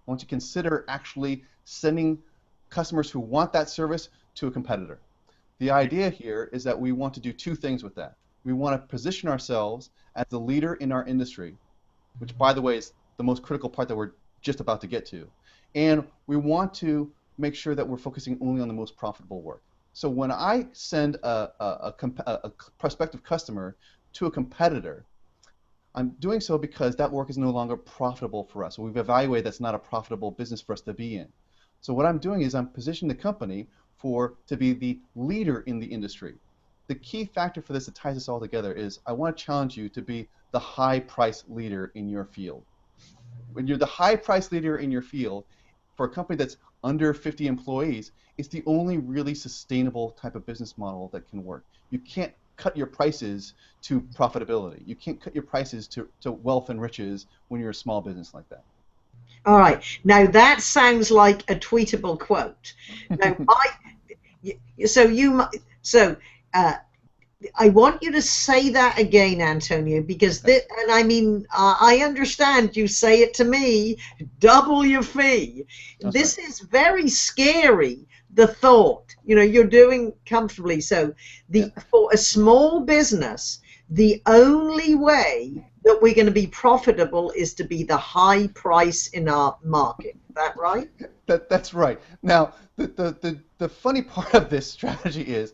I want you to consider actually sending customers who want that service to a competitor. The idea here is that we want to do two things with that. We want to position ourselves as the leader in our industry, which, by the way, is the most critical part that we're just about to get to. And we want to make sure that we're focusing only on the most profitable work. So when I send a prospective customer to a competitor, I'm doing so because that work is no longer profitable for us. So we've evaluated that's not a profitable business for us to be in. So what I'm doing is I'm positioning the company to be the leader in the industry. The key factor for this that ties us all together is I want to challenge you to be the high price leader in your field. When you're the high price leader in your field, for a company that's under 50 employees, it's the only really sustainable type of business model that can work. You can't cut your prices to profitability. You can't cut your prices to wealth and riches when you're a small business like that. All right. Now that sounds like a tweetable quote. Now, so so I want you to say that again, Antonio, because and I mean, I understand you say it to me, double your fee. This is very scary, the thought. You're doing comfortably. So for a small business, the only way that we're going to be profitable is to be the high price in our market. Is that right? That's right. Now, the funny part of this strategy is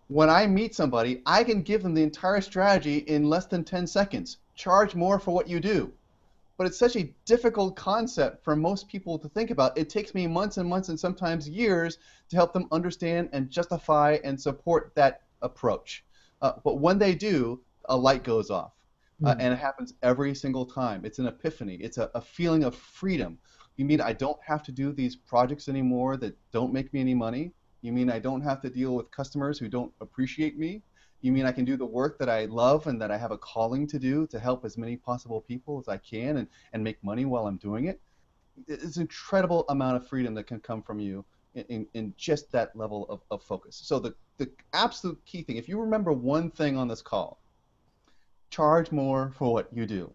when I meet somebody, I can give them the entire strategy in less than 10 seconds. Charge more for what you do. But it's such a difficult concept for most people to think about. It takes me months and months and sometimes years to help them understand and justify and support that approach. But when they do, a light goes off. And it happens every single time. It's an epiphany. It's a feeling of freedom. You mean I don't have to do these projects anymore that don't make me any money? You mean I don't have to deal with customers who don't appreciate me? You mean I can do the work that I love and that I have a calling to do to help as many possible people as I can and make money while I'm doing it? It's an incredible amount of freedom that can come from you in just that level of focus. So the absolute key thing, if you remember one thing on this call, charge more for what you do.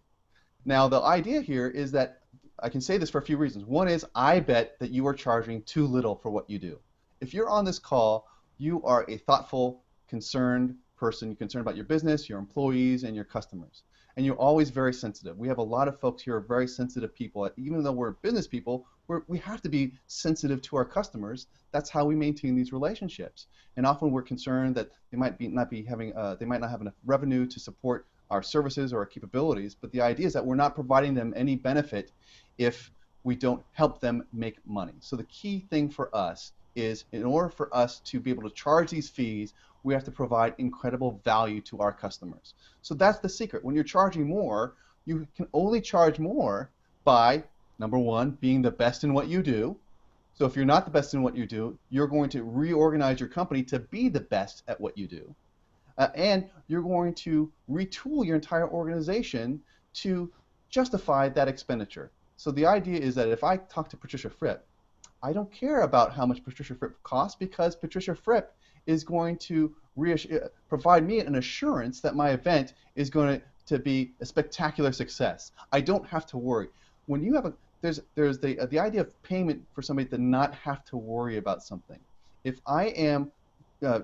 Now the idea here is that I can say this for a few reasons. One is I bet that you are charging too little for what you do. If you're on this call, you are a thoughtful, concerned person. You're concerned about your business, your employees, and your customers. And you're always very sensitive. We have a lot of folks here who are very sensitive people. Even though we're business people, we have to be sensitive to our customers. That's how we maintain these relationships. And often we're concerned that they might not have enough revenue to support our services or our capabilities. But the idea is that we're not providing them any benefit if we don't help them make money. So the key thing for us is in order for us to be able to charge these fees, we have to provide incredible value to our customers. So that's the secret. When you're charging more, you can only charge more by, number one, being the best in what you do. So if you're not the best in what you do, you're going to reorganize your company to be the best at what you do. And you're going to retool your entire organization to justify that expenditure. So the idea is that if I talk to Patricia Fripp, I don't care about how much Patricia Fripp costs because Patricia Fripp is going to provide me an assurance that my event is going to be a spectacular success. I don't have to worry. When you have there's the idea of payment for somebody to not have to worry about something. If I am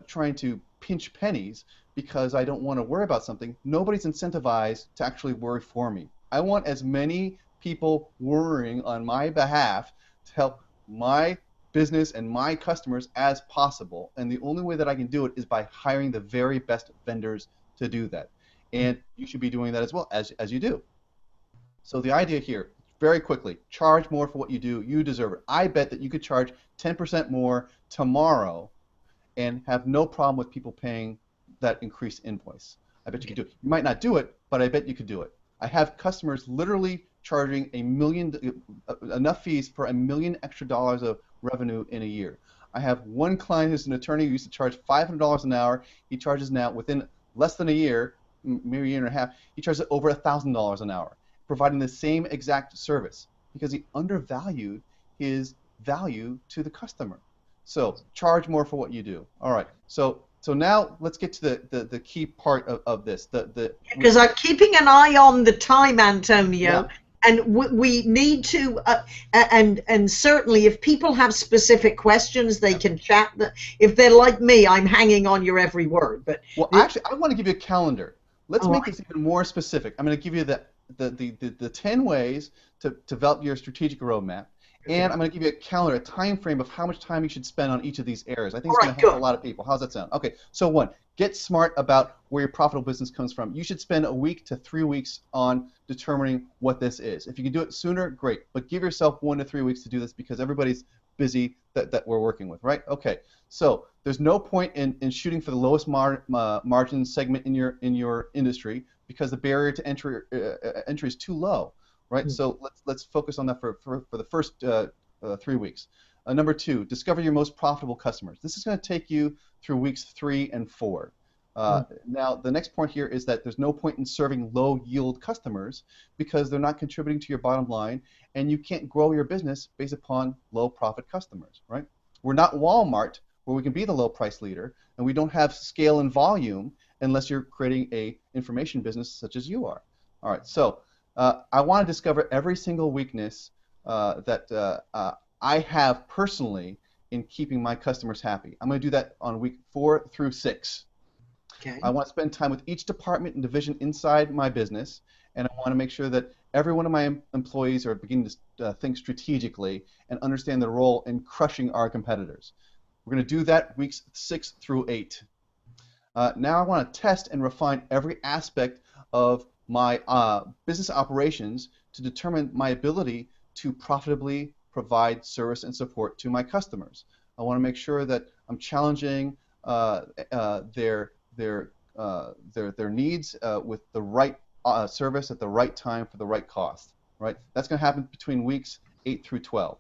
trying to pinch pennies because I don't want to worry about something, nobody's incentivized to actually worry for me. I want as many people worrying on my behalf to help my business and my customers as possible, and the only way that I can do it is by hiring the very best vendors to do that. And you should be doing that as well as you do. So the idea here, very quickly, charge more for what you do. You deserve it. I bet that you could charge 10% more tomorrow and have no problem with people paying that increased invoice. I bet you could do it. You might not do it, but I bet you could do it. I have customers literally charging enough fees for $1 million extra of revenue in a year. I have one client who's an attorney who used to charge $500 an hour. He charges now, within less than a year, maybe a year and a half, he charges over $1,000 an hour, providing the same exact service because he undervalued his value to the customer. So charge more for what you do. All right. So now let's get to the key part of this. Because I'm keeping an eye on the time, Antonio. Yeah. And we need to, and certainly if people have specific questions, they can chat. If they're like me, I'm hanging on your every word. But actually, I want to give you a calendar. Let's make this even more specific. I'm going to give you the 10 ways to develop your strategic roadmap. Okay. And I'm going to give you a calendar, a time frame of how much time you should spend on each of these areas. I think All it's going right, to help a good. lot of people. How's that sound? Okay, so one, get smart about where your profitable business comes from. You should spend a week to 3 weeks on determining what this is. If you can do it sooner, great. But give yourself 1 to 3 weeks to do this because everybody's busy that we're working with, right? Okay, so there's no point in shooting for the lowest margin segment in your industry because the barrier to entry is too low, right? Mm. So let's focus on that for the first 3 weeks. Number two, discover your most profitable customers. This is going to take you through weeks 3 and 4. Mm. Now, the next point here is that there's no point in serving low yield customers because they're not contributing to your bottom line, and you can't grow your business based upon low profit customers, right? We're not Walmart where we can be the low price leader, and we don't have scale and volume unless you're creating a information business such as you are. All right, so I want to discover every single weakness that I have personally in keeping my customers happy. I'm going to do that on week 4 through 6. Okay. I want to spend time with each department and division inside my business, and I want to make sure that every one of my employees are beginning to think strategically and understand their role in crushing our competitors. We're going to do that weeks 6 through 8. Now I want to test and refine every aspect of my business operations to determine my ability to profitably provide service and support to my customers. I want to make sure that I'm challenging their needs with the right service at the right time for the right cost. Right? That's going to happen between weeks 8 through 12.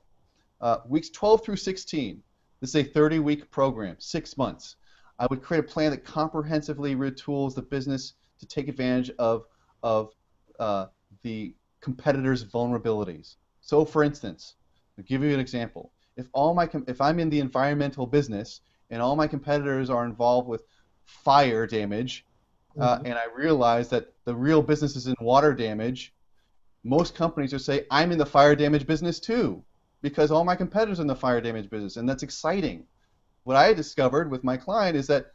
Weeks 12 through 16. This is a 30-week program, 6 months. I would create a plan that comprehensively retools the business to take advantage of the competitors' vulnerabilities. So, for instance, I'll give you an example. If I'm in the environmental business and all my competitors are involved with fire damage, Mm. and I realize that the real business is in water damage, most companies will say, I'm in the fire damage business too, because all my competitors are in the fire damage business, and that's exciting. What I discovered with my client is that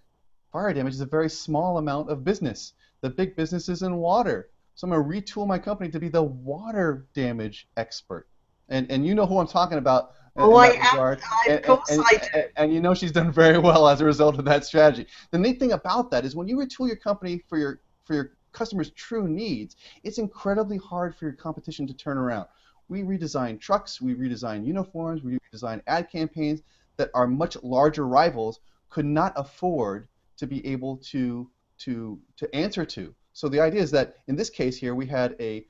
fire damage is a very small amount of business. The big business is in water. So I'm going to retool my company to be the water damage expert. And you know who I'm talking about Oh, in that regard. of course I do. And you know she's done very well as a result of that strategy. The neat thing about that is when you retool your company for your customers' true needs, it's incredibly hard for your competition to turn around. We redesign trucks, we redesign uniforms, we redesign ad campaigns that our much larger rivals could not afford to be able to answer to. So the idea is that in this case here we had a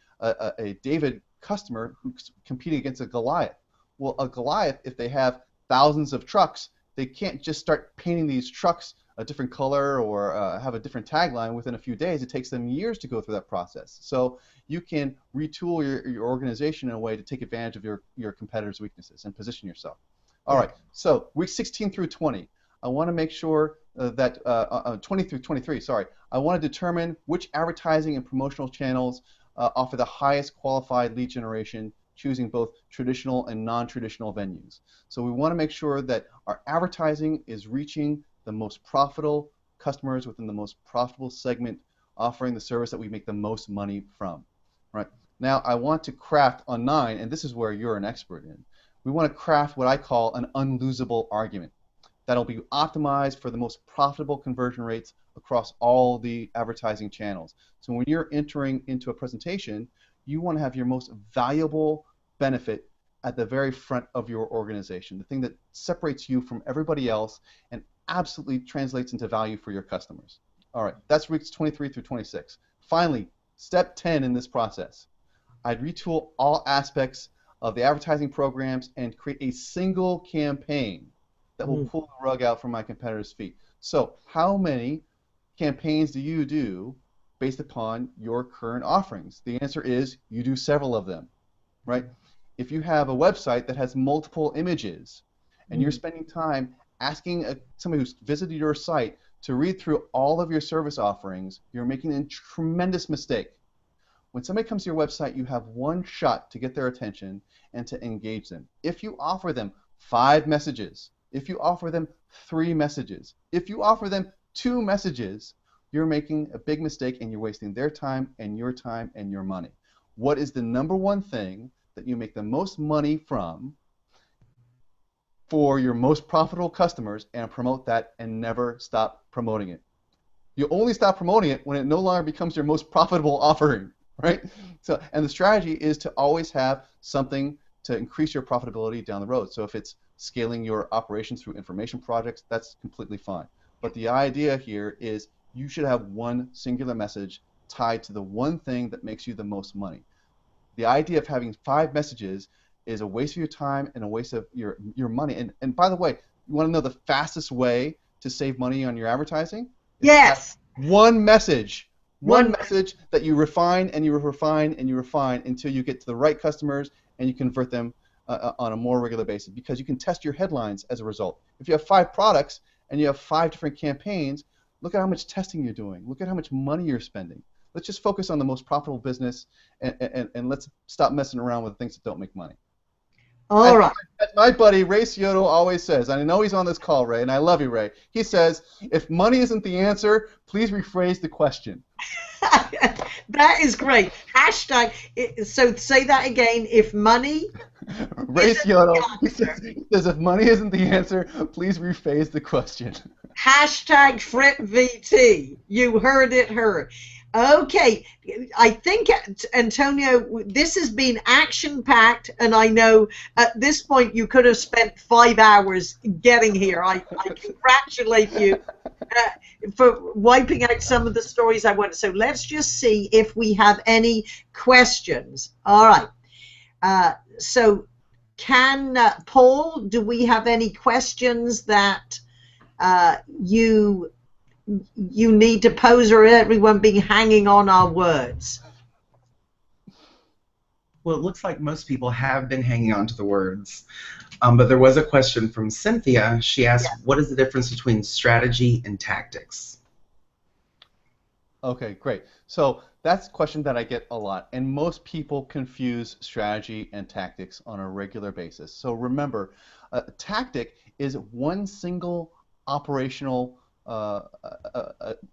David customer who's competing against a Goliath. Well, a Goliath, if they have thousands of trucks, they can't just start painting these trucks a different color or have a different tagline within a few days. It takes them years to go through that process. So you can retool your organization in a way to take advantage of your competitors' weaknesses and position yourself. All right, so week 16 through 20. I want to make sure that 20 through 23, sorry. I want to determine which advertising and promotional channels offer the highest qualified lead generation, choosing both traditional and non-traditional venues. So we want to make sure that our advertising is reaching the most profitable customers within the most profitable segment, offering the service that we make the most money from. Right? Now I want to craft on 9, and this is where you're an expert in. We want to craft what I call an unlosable argument that'll be optimized for the most profitable conversion rates across all the advertising channels. So when you're entering into a presentation, you want to have your most valuable benefit at the very front of your organization, the thing that separates you from everybody else and absolutely translates into value for your customers. All right, that's weeks 23 through 26. Finally, step 10 in this process. I'd retool all aspects of the advertising programs and create a single campaign that will pull the rug out from my competitors' feet. So how many campaigns do you do based upon your current offerings? The answer is you do several of them, right? If you have a website that has multiple images and you're spending time asking somebody who's visited your site to read through all of your service offerings, you're making a tremendous mistake. When somebody comes to your website, you have one shot to get their attention and to engage them. If you offer them 5 messages, if you offer them 3 messages, if you offer them 2 messages, you're making a big mistake and you're wasting their time and your money. What is the number one thing that you make the most money from for your most profitable customers and promote that and never stop promoting it. You only stop promoting it when it no longer becomes your most profitable offering, right? So, and the strategy is to always have something to increase your profitability down the road. So if it's scaling your operations through information projects, that's completely fine. But the idea here is you should have one singular message tied to the one thing that makes you the most money. The idea of having 5 messages is a waste of your time and a waste of your money. And by the way, you want to know the fastest way to save money on your advertising? Yes. One message. One message that you refine and you refine and you refine until you get to the right customers and you convert them on a more regular basis, because you can test your headlines as a result. If you have 5 products and you have 5 different campaigns, look at how much testing you're doing. Look at how much money you're spending. Let's just focus on the most profitable business and let's stop messing around with things that don't make money. All right. As my buddy Ray Scioto always says, and I know he's on this call, Ray, and I love you, Ray. He says, if money isn't the answer, please rephrase the question. That is great. Hashtag, so say that again, if money... Ray Scioto, he says, if money isn't the answer, please rephrase the question. Hashtag Fripp VT. You heard it heard. Okay, I think, Antonio, this has been action-packed, and I know at this point you could have spent 5 hours getting here. I congratulate you for wiping out some of the stories I wanted. So let's just see if we have any questions. All right. So Paul, do we have any questions that you need to pose, or everyone being hanging on our words? Well, it looks like most people have been hanging on to the words. But there was a question from Cynthia. She asked, what is the difference between strategy and tactics? Okay, great. So that's a question that I get a lot. And most people confuse strategy and tactics on a regular basis. So remember, a tactic is one single operational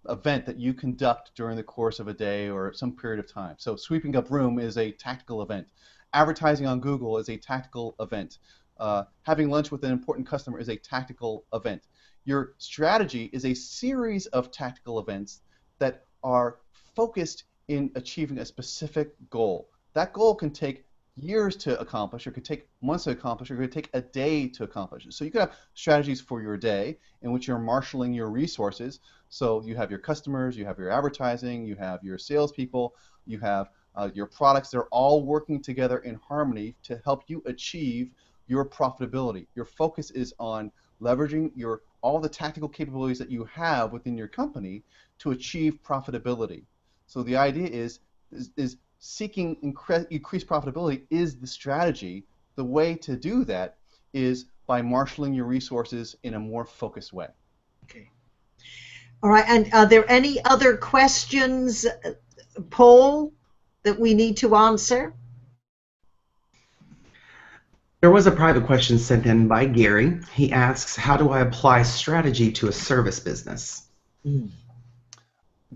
event that you conduct during the course of a day or some period of time. So sweeping up room is a tactical event. Advertising on Google is a tactical event. Having lunch with an important customer is a tactical event. Your strategy is a series of tactical events that are focused in achieving a specific goal. That goal can take years to accomplish, or could take months to accomplish, or could take a day to accomplish. So you could have strategies for your day in which you're marshaling your resources. So you have your customers, you have your advertising, you have your salespeople, you have your products. They're all working together in harmony to help you achieve your profitability. Your focus is on leveraging all the tactical capabilities that you have within your company to achieve profitability. So the idea is seeking increased profitability is the strategy. The way to do that is by marshaling your resources in a more focused way. Okay. All right, and are there any other questions, Paul, that we need to answer? There was a private question sent in by Gary. He asks, how do I apply strategy to a service business?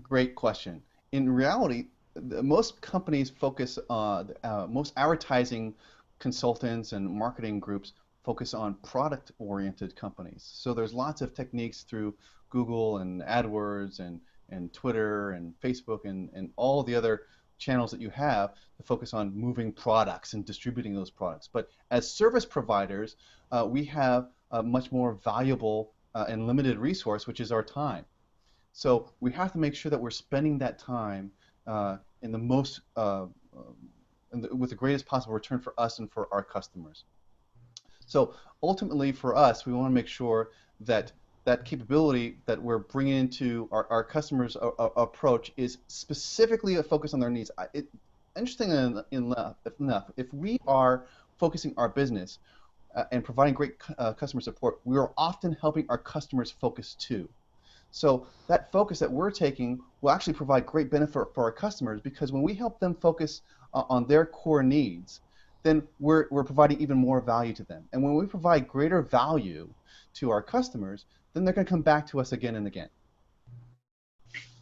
Great question. In reality, most companies focus on, most advertising consultants and marketing groups focus on product-oriented companies. So there's lots of techniques through Google and AdWords and Twitter and Facebook and all the other channels that you have to focus on moving products and distributing those products. But as service providers, we have a much more valuable and limited resource, which is our time. So we have to make sure that we're spending that time in the most, with the greatest possible return for us and for our customers. So ultimately for us, we want to make sure that that capability that we're bringing into our customers' approach is specifically a focus on their needs. Interesting enough, if we are focusing our business and providing great customer support, we are often helping our customers focus too. So that focus that we're taking will actually provide great benefit for our customers, because when we help them focus on their core needs, then we're providing even more value to them. And when we provide greater value to our customers, then they're going to come back to us again and again.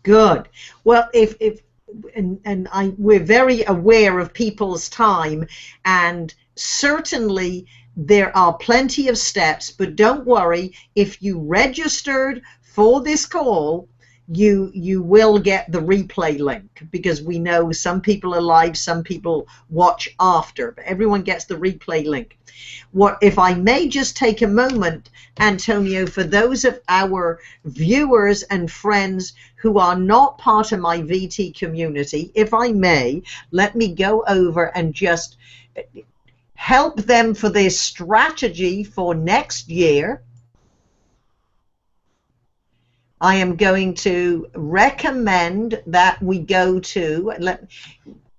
Good. Well, we're very aware of people's time, and certainly There are plenty of steps, but don't worry. If you registered for this call, you will get the replay link, because we know some people are live, some people watch after, but everyone gets the replay link. What, if I may just take a moment, Antonio, for those of our viewers and friends who are not part of my VT community, if I may, let me go over and just help them for their strategy for next year. I am going to recommend that we go to,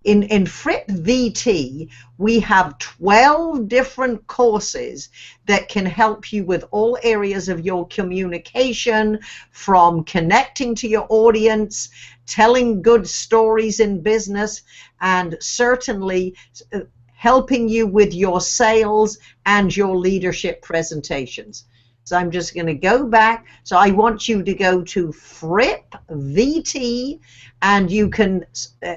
in Fripp VT, we have 12 different courses that can help you with all areas of your communication, from connecting to your audience, telling good stories in business, and certainly helping you with your sales and your leadership presentations. So I'm just going to go back. So I want you to go to Fripp VT, and you can,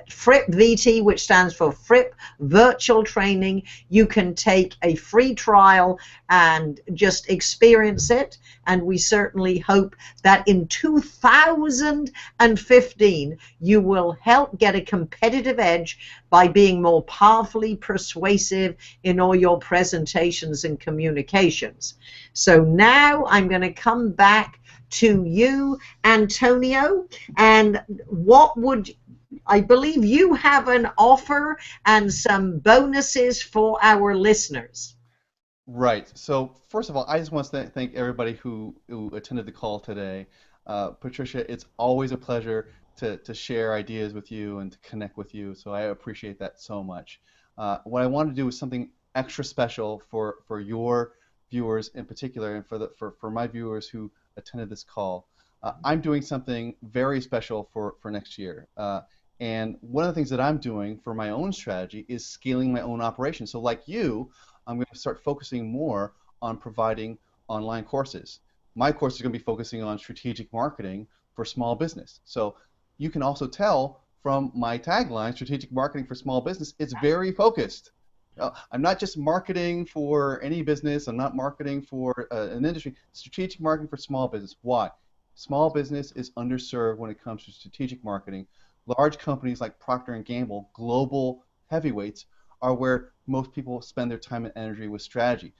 Fripp VT, which stands for Fripp Virtual Training, you can take a free trial and just experience it. And we certainly hope that in 2015, you will help get a competitive edge by being more powerfully persuasive in all your presentations and communications. So now I'm going to come back to you, Antonio, and what would, I believe you have an offer and some bonuses for our listeners. Right. So first of all, I just want to thank everybody who attended the call today. Patricia, it's always a pleasure to share ideas with you and to connect with you. So I appreciate that so much. What I want to do is something extra special for your viewers in particular, and for my viewers who attended this call. I'm doing something very special for next year. And one of the things that I'm doing for my own strategy is scaling my own operation. So like you, I'm going to start focusing more on providing online courses. My course is going to be focusing on strategic marketing for small business. So you can also tell from my tagline, strategic marketing for small business, it's very focused. I'm not just marketing for any business. I'm not marketing for an industry. Strategic marketing for small business. Why? Small business is underserved when it comes to strategic marketing. Large companies like Procter & Gamble, global heavyweights, are where most people spend their time and energy with strategy.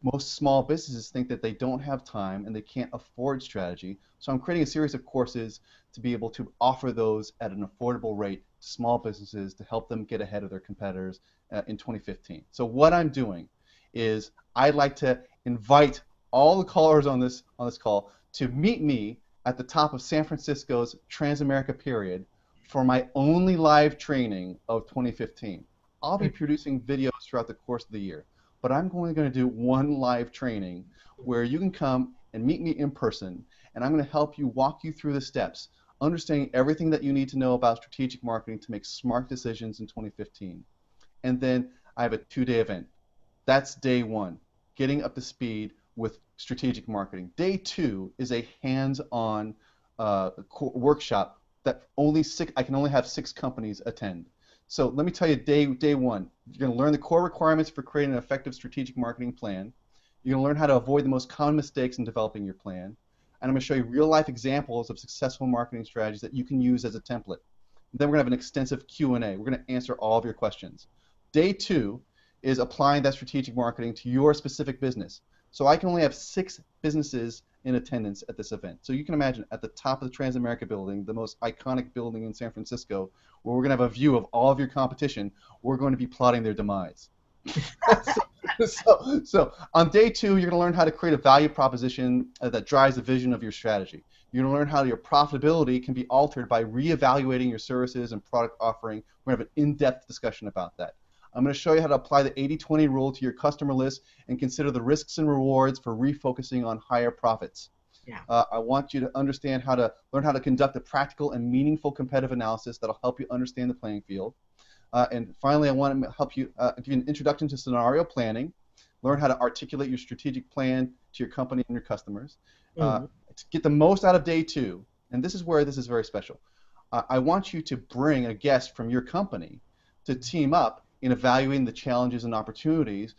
Most small businesses think that they don't have time and they can't afford strategy. So I'm creating a series of courses to be able to offer those at an affordable rate to small businesses to help them get ahead of their competitors in 2015. So what I'm doing is I'd like to invite all the callers on this call to meet me at the top of San Francisco's Transamerica Period for my only live training of 2015. I'll be producing videos throughout the course of the year, but I'm only going to do one live training where you can come and meet me in person, and I'm going to help you, walk you through the steps, understanding everything that you need to know about strategic marketing to make smart decisions in 2015. And then I have a 2-day event. That's day 1, getting up to speed with strategic marketing. Day 2 is a hands-on workshop that I can only have 6 companies attend. So let me tell you, day 1, you're going to learn the core requirements for creating an effective strategic marketing plan. You're going to learn how to avoid the most common mistakes in developing your plan. And I'm going to show you real-life examples of successful marketing strategies that you can use as a template. Then we're going to have an extensive Q&A. We're going to answer all of your questions. Day 2 is applying that strategic marketing to your specific business. So I can only have 6 businesses in attendance at this event. So you can imagine at the top of the Transamerica building, the most iconic building in San Francisco, where we're going to have a view of all of your competition, we're going to be plotting their demise. So on day 2, you're going to learn how to create a value proposition that drives the vision of your strategy. You're going to learn how your profitability can be altered by reevaluating your services and product offering. We're going to have an in-depth discussion about that. I'm going to show you how to apply the 80-20 rule to your customer list and consider the risks and rewards for refocusing on higher profits. Yeah. I want you to understand learn how to conduct a practical and meaningful competitive analysis that'll help you understand the playing field. And finally, I want to help you give you an introduction to scenario planning, learn how to articulate your strategic plan to your company and your customers. To get the most out of day 2, and this is where this is very special, I want you to bring a guest from your company to team up in evaluating the challenges and opportunities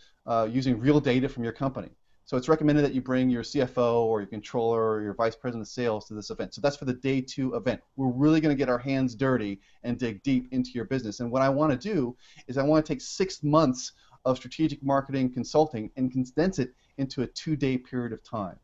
using real data from your company. So it's recommended that you bring your CFO or your controller or your vice president of sales to this event. So that's for the day 2 event. We're really going to get our hands dirty and dig deep into your business. And what I want to do is I want to take 6 months of strategic marketing consulting and condense it into a 2-day period of time.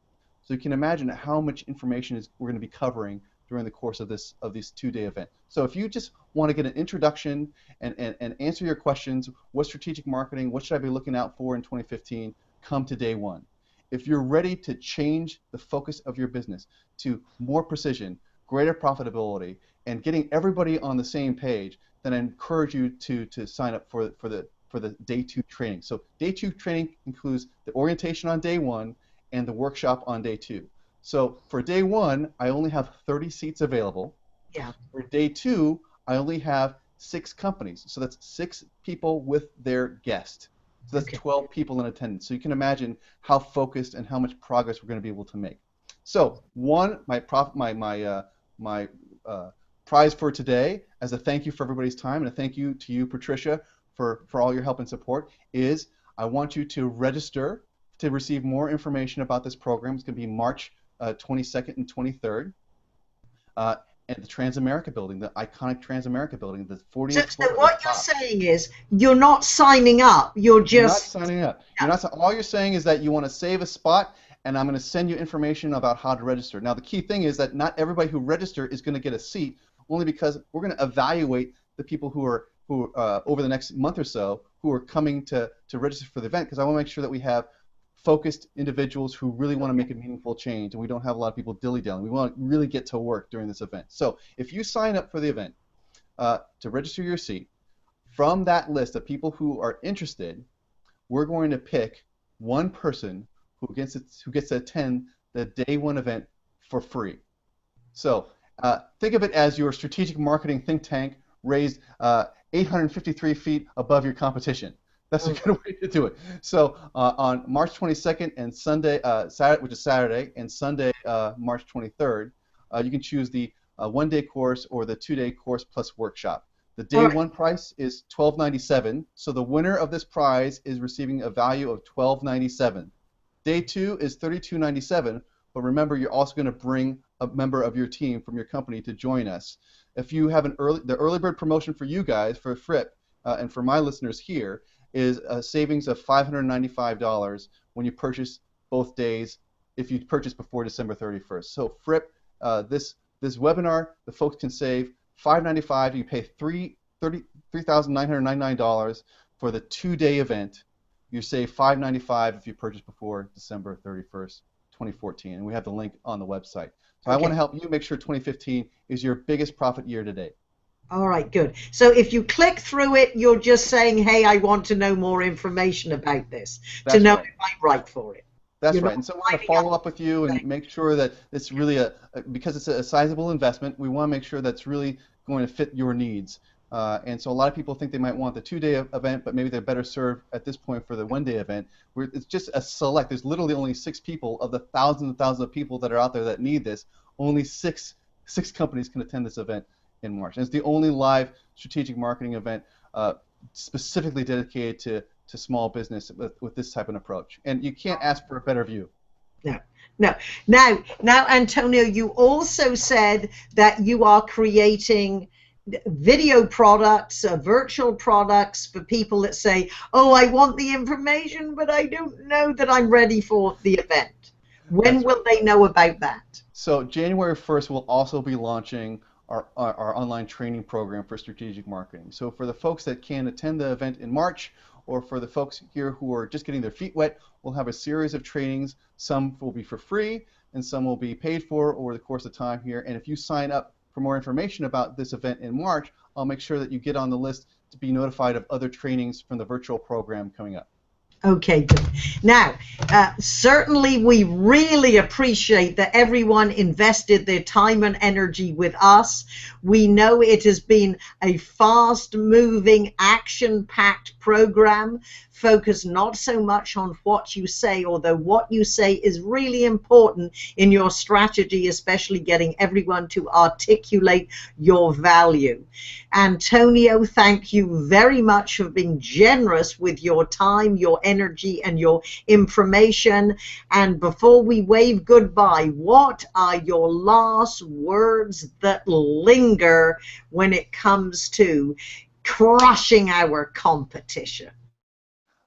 So you can imagine how much information we're going to be covering during the course of this 2-day event. So if you just want to get an introduction and answer your questions, what strategic marketing, what should I be looking out for in 2015, come to day 1. If you're ready to change the focus of your business to more precision, greater profitability, and getting everybody on the same page, then I encourage you to sign up for the day 2 training. So day 2 training includes the orientation on day 1 and the workshop on day 2. So for day 1, I only have 30 seats available. Yeah. For day 2, I only have 6 companies. So that's 6 people with their guest. So that's 12 people in attendance. So you can imagine how focused and how much progress we're going to be able to make. So my prize for today, as a thank you for everybody's time and a thank you to you, Patricia, for all your help and support, is I want you to register to receive more information about this program. It's going to be March 22nd and 23rd. At the Transamerica building, the iconic Transamerica building, the 40th floor. So what you're saying is you're not signing up, you're just... You're not signing up. Yeah. All you're saying is that you want to save a spot, and I'm going to send you information about how to register. Now, the key thing is that not everybody who registers is going to get a seat, only because we're going to evaluate the people who are over the next month or so who are coming to register for the event, because I want to make sure that we have focused individuals who really want to make a meaningful change, and we don't have a lot of people dilly-dallying. We want to really get to work during this event. So if you sign up for the event to register your seat, from that list of people who are interested, we're going to pick one person who gets to attend the day 1 event for free. So think of it as your strategic marketing think tank raised 853 feet above your competition. That's a good way to do it. So on March 22nd and Sunday, which is Saturday, and Sunday, March 23rd, you can choose the 1-day course or the 2-day course plus workshop. The day 1 price is $12.97. So the winner of this prize is receiving a value of $12.97. Day 2 is $32.97. But remember, you're also going to bring a member of your team from your company to join us. If you have the early bird promotion for you guys, for Fripp, and for my listeners here, is a savings of $595 when you purchase both days if you purchase before December 31st. So Fripp, this webinar, the folks can save $595. You pay $3,999 for the 2-day event. You save $595 if you purchase before December 31st, 2014. And we have the link on the website. So I want to help you make sure 2015 is your biggest profit year to date. All right, good. So if you click through it, you're just saying, hey, I want to know more information about this, to know if I'm right for it. That's right. And so we're going to follow up with you and make sure that it's really because it's a sizable investment, we want to make sure that's really going to fit your needs. And so a lot of people think they might want the 2-day event, but maybe they're better served at this point for the 1-day event, where it's just a select. There's literally only 6 people of the thousands and thousands of people that are out there that need this. Only six companies can attend this event in March. And it's the only live strategic marketing event specifically dedicated to small business with this type of approach. And you can't ask for a better view. No. Now, Antonio, you also said that you are creating video products, virtual products for people that say, oh, I want the information, but I don't know that I'm ready for the event. When will they know about that? So January 1st, we'll also be launching our online training program for strategic marketing. So for the folks that can attend the event in March, or for the folks here who are just getting their feet wet, we'll have a series of trainings. Some will be for free, and some will be paid for over the course of time here. And if you sign up for more information about this event in March, I'll make sure that you get on the list to be notified of other trainings from the virtual program coming up. Okay, good. Now, certainly we really appreciate that everyone invested their time and energy with us. We know it has been a fast-moving, action-packed program, focused not so much on what you say, although what you say is really important in your strategy, especially getting everyone to articulate your value. Antonio, thank you very much for being generous with your time, your energy, energy and your information. And before we wave goodbye, what are your last words that linger when it comes to crushing our competition?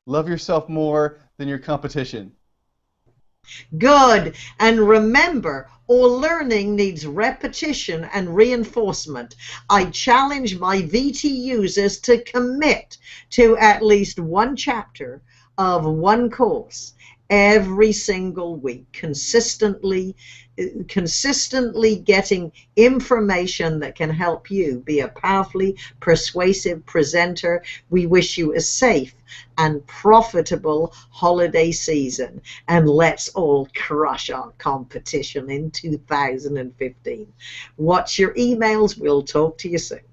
Love yourself more than your competition. Good. And remember, all learning needs repetition and reinforcement. I challenge my VT users to commit to at least one chapter of one course every single week, consistently getting information that can help you be a powerfully persuasive presenter. We wish you a safe and profitable holiday season, and let's all crush our competition in 2015. Watch your emails. We'll talk to you soon.